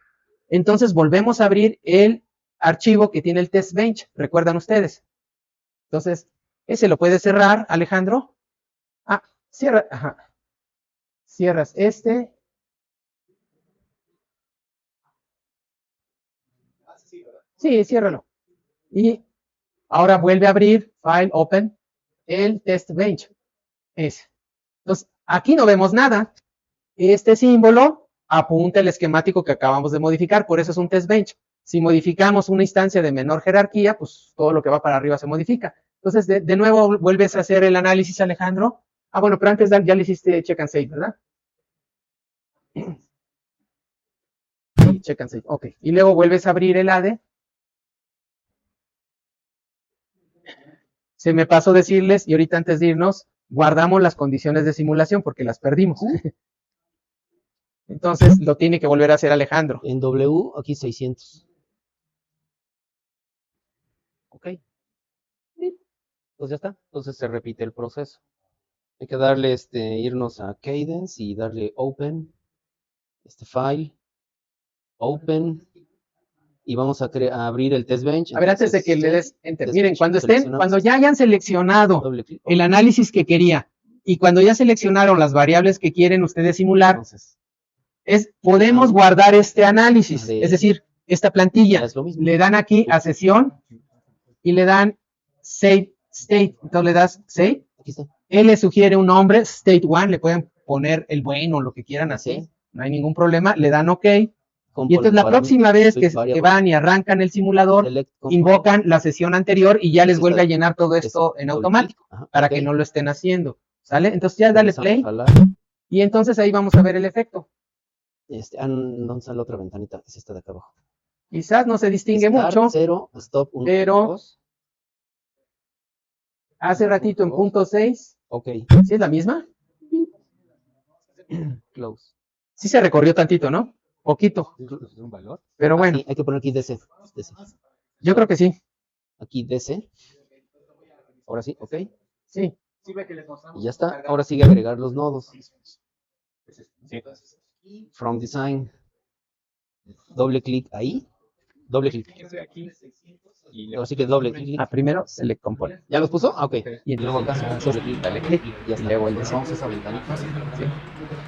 Entonces volvemos a abrir el archivo que tiene el test bench. ¿Recuerdan ustedes? Entonces, ese lo puedes cerrar, Alejandro. Cierra, cierras este. Sí, ciérralo. Y ahora vuelve a abrir, File, Open, el Test Bench. Ese. Entonces, aquí no vemos nada. Este símbolo apunta el esquemático que acabamos de modificar, por eso es un Test Bench. Si modificamos una instancia de menor jerarquía, pues todo lo que va para arriba se modifica. Entonces, de nuevo, vuelves a hacer el análisis, Alejandro. Ah, bueno, pero antes ya le hiciste check and save, ¿verdad? Sí, check and save, ok. Y luego vuelves a abrir el ADE. Se me pasó decirles, y ahorita antes de irnos, guardamos las condiciones de simulación porque las perdimos. Entonces, lo tiene que volver a hacer Alejandro. En W, aquí 600. Ok. Pues ya está. Entonces se repite el proceso. Hay que darle, irnos a Cadence y darle Open, File, Open, y vamos a abrir el Test Bench. A ver, antes de que le des Enter. Test Miren, Bench, cuando ya hayan seleccionado doble clic. el análisis que quería y cuando ya seleccionaron las variables que quieren ustedes simular, Entonces, podemos guardar este análisis, es decir, esta plantilla. ya es lo mismo. Le dan aquí a sesión y le dan Save State. Entonces le das Save. Aquí está. Él le sugiere un nombre, State 1, le pueden poner el bueno, lo que quieran así, no hay ningún problema, le dan OK. Y entonces la próxima vez que van y arrancan el simulador, invocan la sesión anterior y ya les vuelve a llenar todo esto en automático, para que no lo estén haciendo, ¿sale? Entonces ya dale play y entonces ahí vamos a ver el efecto. ¿Dónde está la otra ventanita? Es esta de acá abajo. Quizás no se distingue Start, mucho, 0, stop, 1, pero 2. Hace ratito en punto 6, Ok. ¿sí es la misma? Close. Sí se recorrió tantito, ¿no? Poquito, ¿Es un valor? pero bueno, Hay que poner aquí DC. yo creo que sí, Aquí DC. Ahora sí, ok. sí. Y ya está. Ahora sigue agregar los nodos. From Design. Doble clic ahí. Doble clic. Ahora sí que doble clic. Primero se le compone. ¿Ya los puso? Ah, ok. Y luego acá doble clic. dale clic Y ya está. luego el de Vamos a esa ventanita. sí.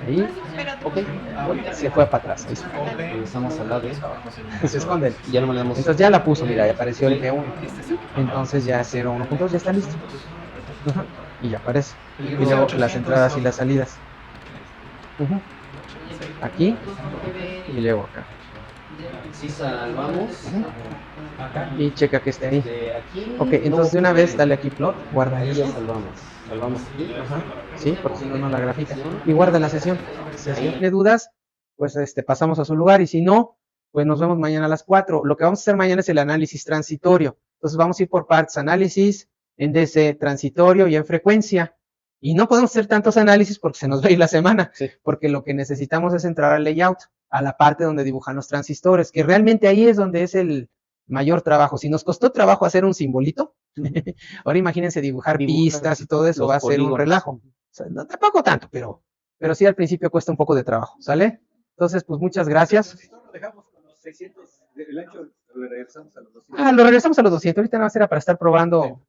Ahí, Ok. se fue para atrás. Ahí se Regresamos al lado. se esconde. Y ya no le damos. Entonces ya la puso, mira, ya apareció el G1. Entonces ya 0, 1 puntos, ya está listo. Ajá, y ya aparece. Y luego las entradas y las salidas. Ujú. Aquí y luego acá. Si salvamos. Y checa que esté ahí. De aquí. Ok, entonces de una vez dale aquí plot, guarda Ahí ya eso. salvamos. Salvamos aquí. Ajá, sí, porque si no, no la grafica. Y guarda la sesión. Si tiene dudas, pues pasamos a su lugar. Y si no, pues nos vemos mañana a las 4. Lo que vamos a hacer mañana es el análisis transitorio. Entonces vamos a ir por partes, análisis, en DC transitorio y en frecuencia. Y no podemos hacer tantos análisis porque se nos va a ir la semana. Sí. Porque lo que necesitamos es entrar al layout, a la parte donde dibujan los transistores, que realmente ahí es donde es el mayor trabajo. Si nos costó trabajo hacer un simbolito, ahora imagínense dibujar pistas y todo eso, los va a ser un polígonos. relajo. O sea, no, tampoco tanto, pero sí al principio cuesta un poco de trabajo, ¿sale? Entonces, pues muchas gracias. Lo dejamos con los 600 del ancho, lo regresamos a los 200. Lo regresamos a los 200, ahorita nada más era para estar probando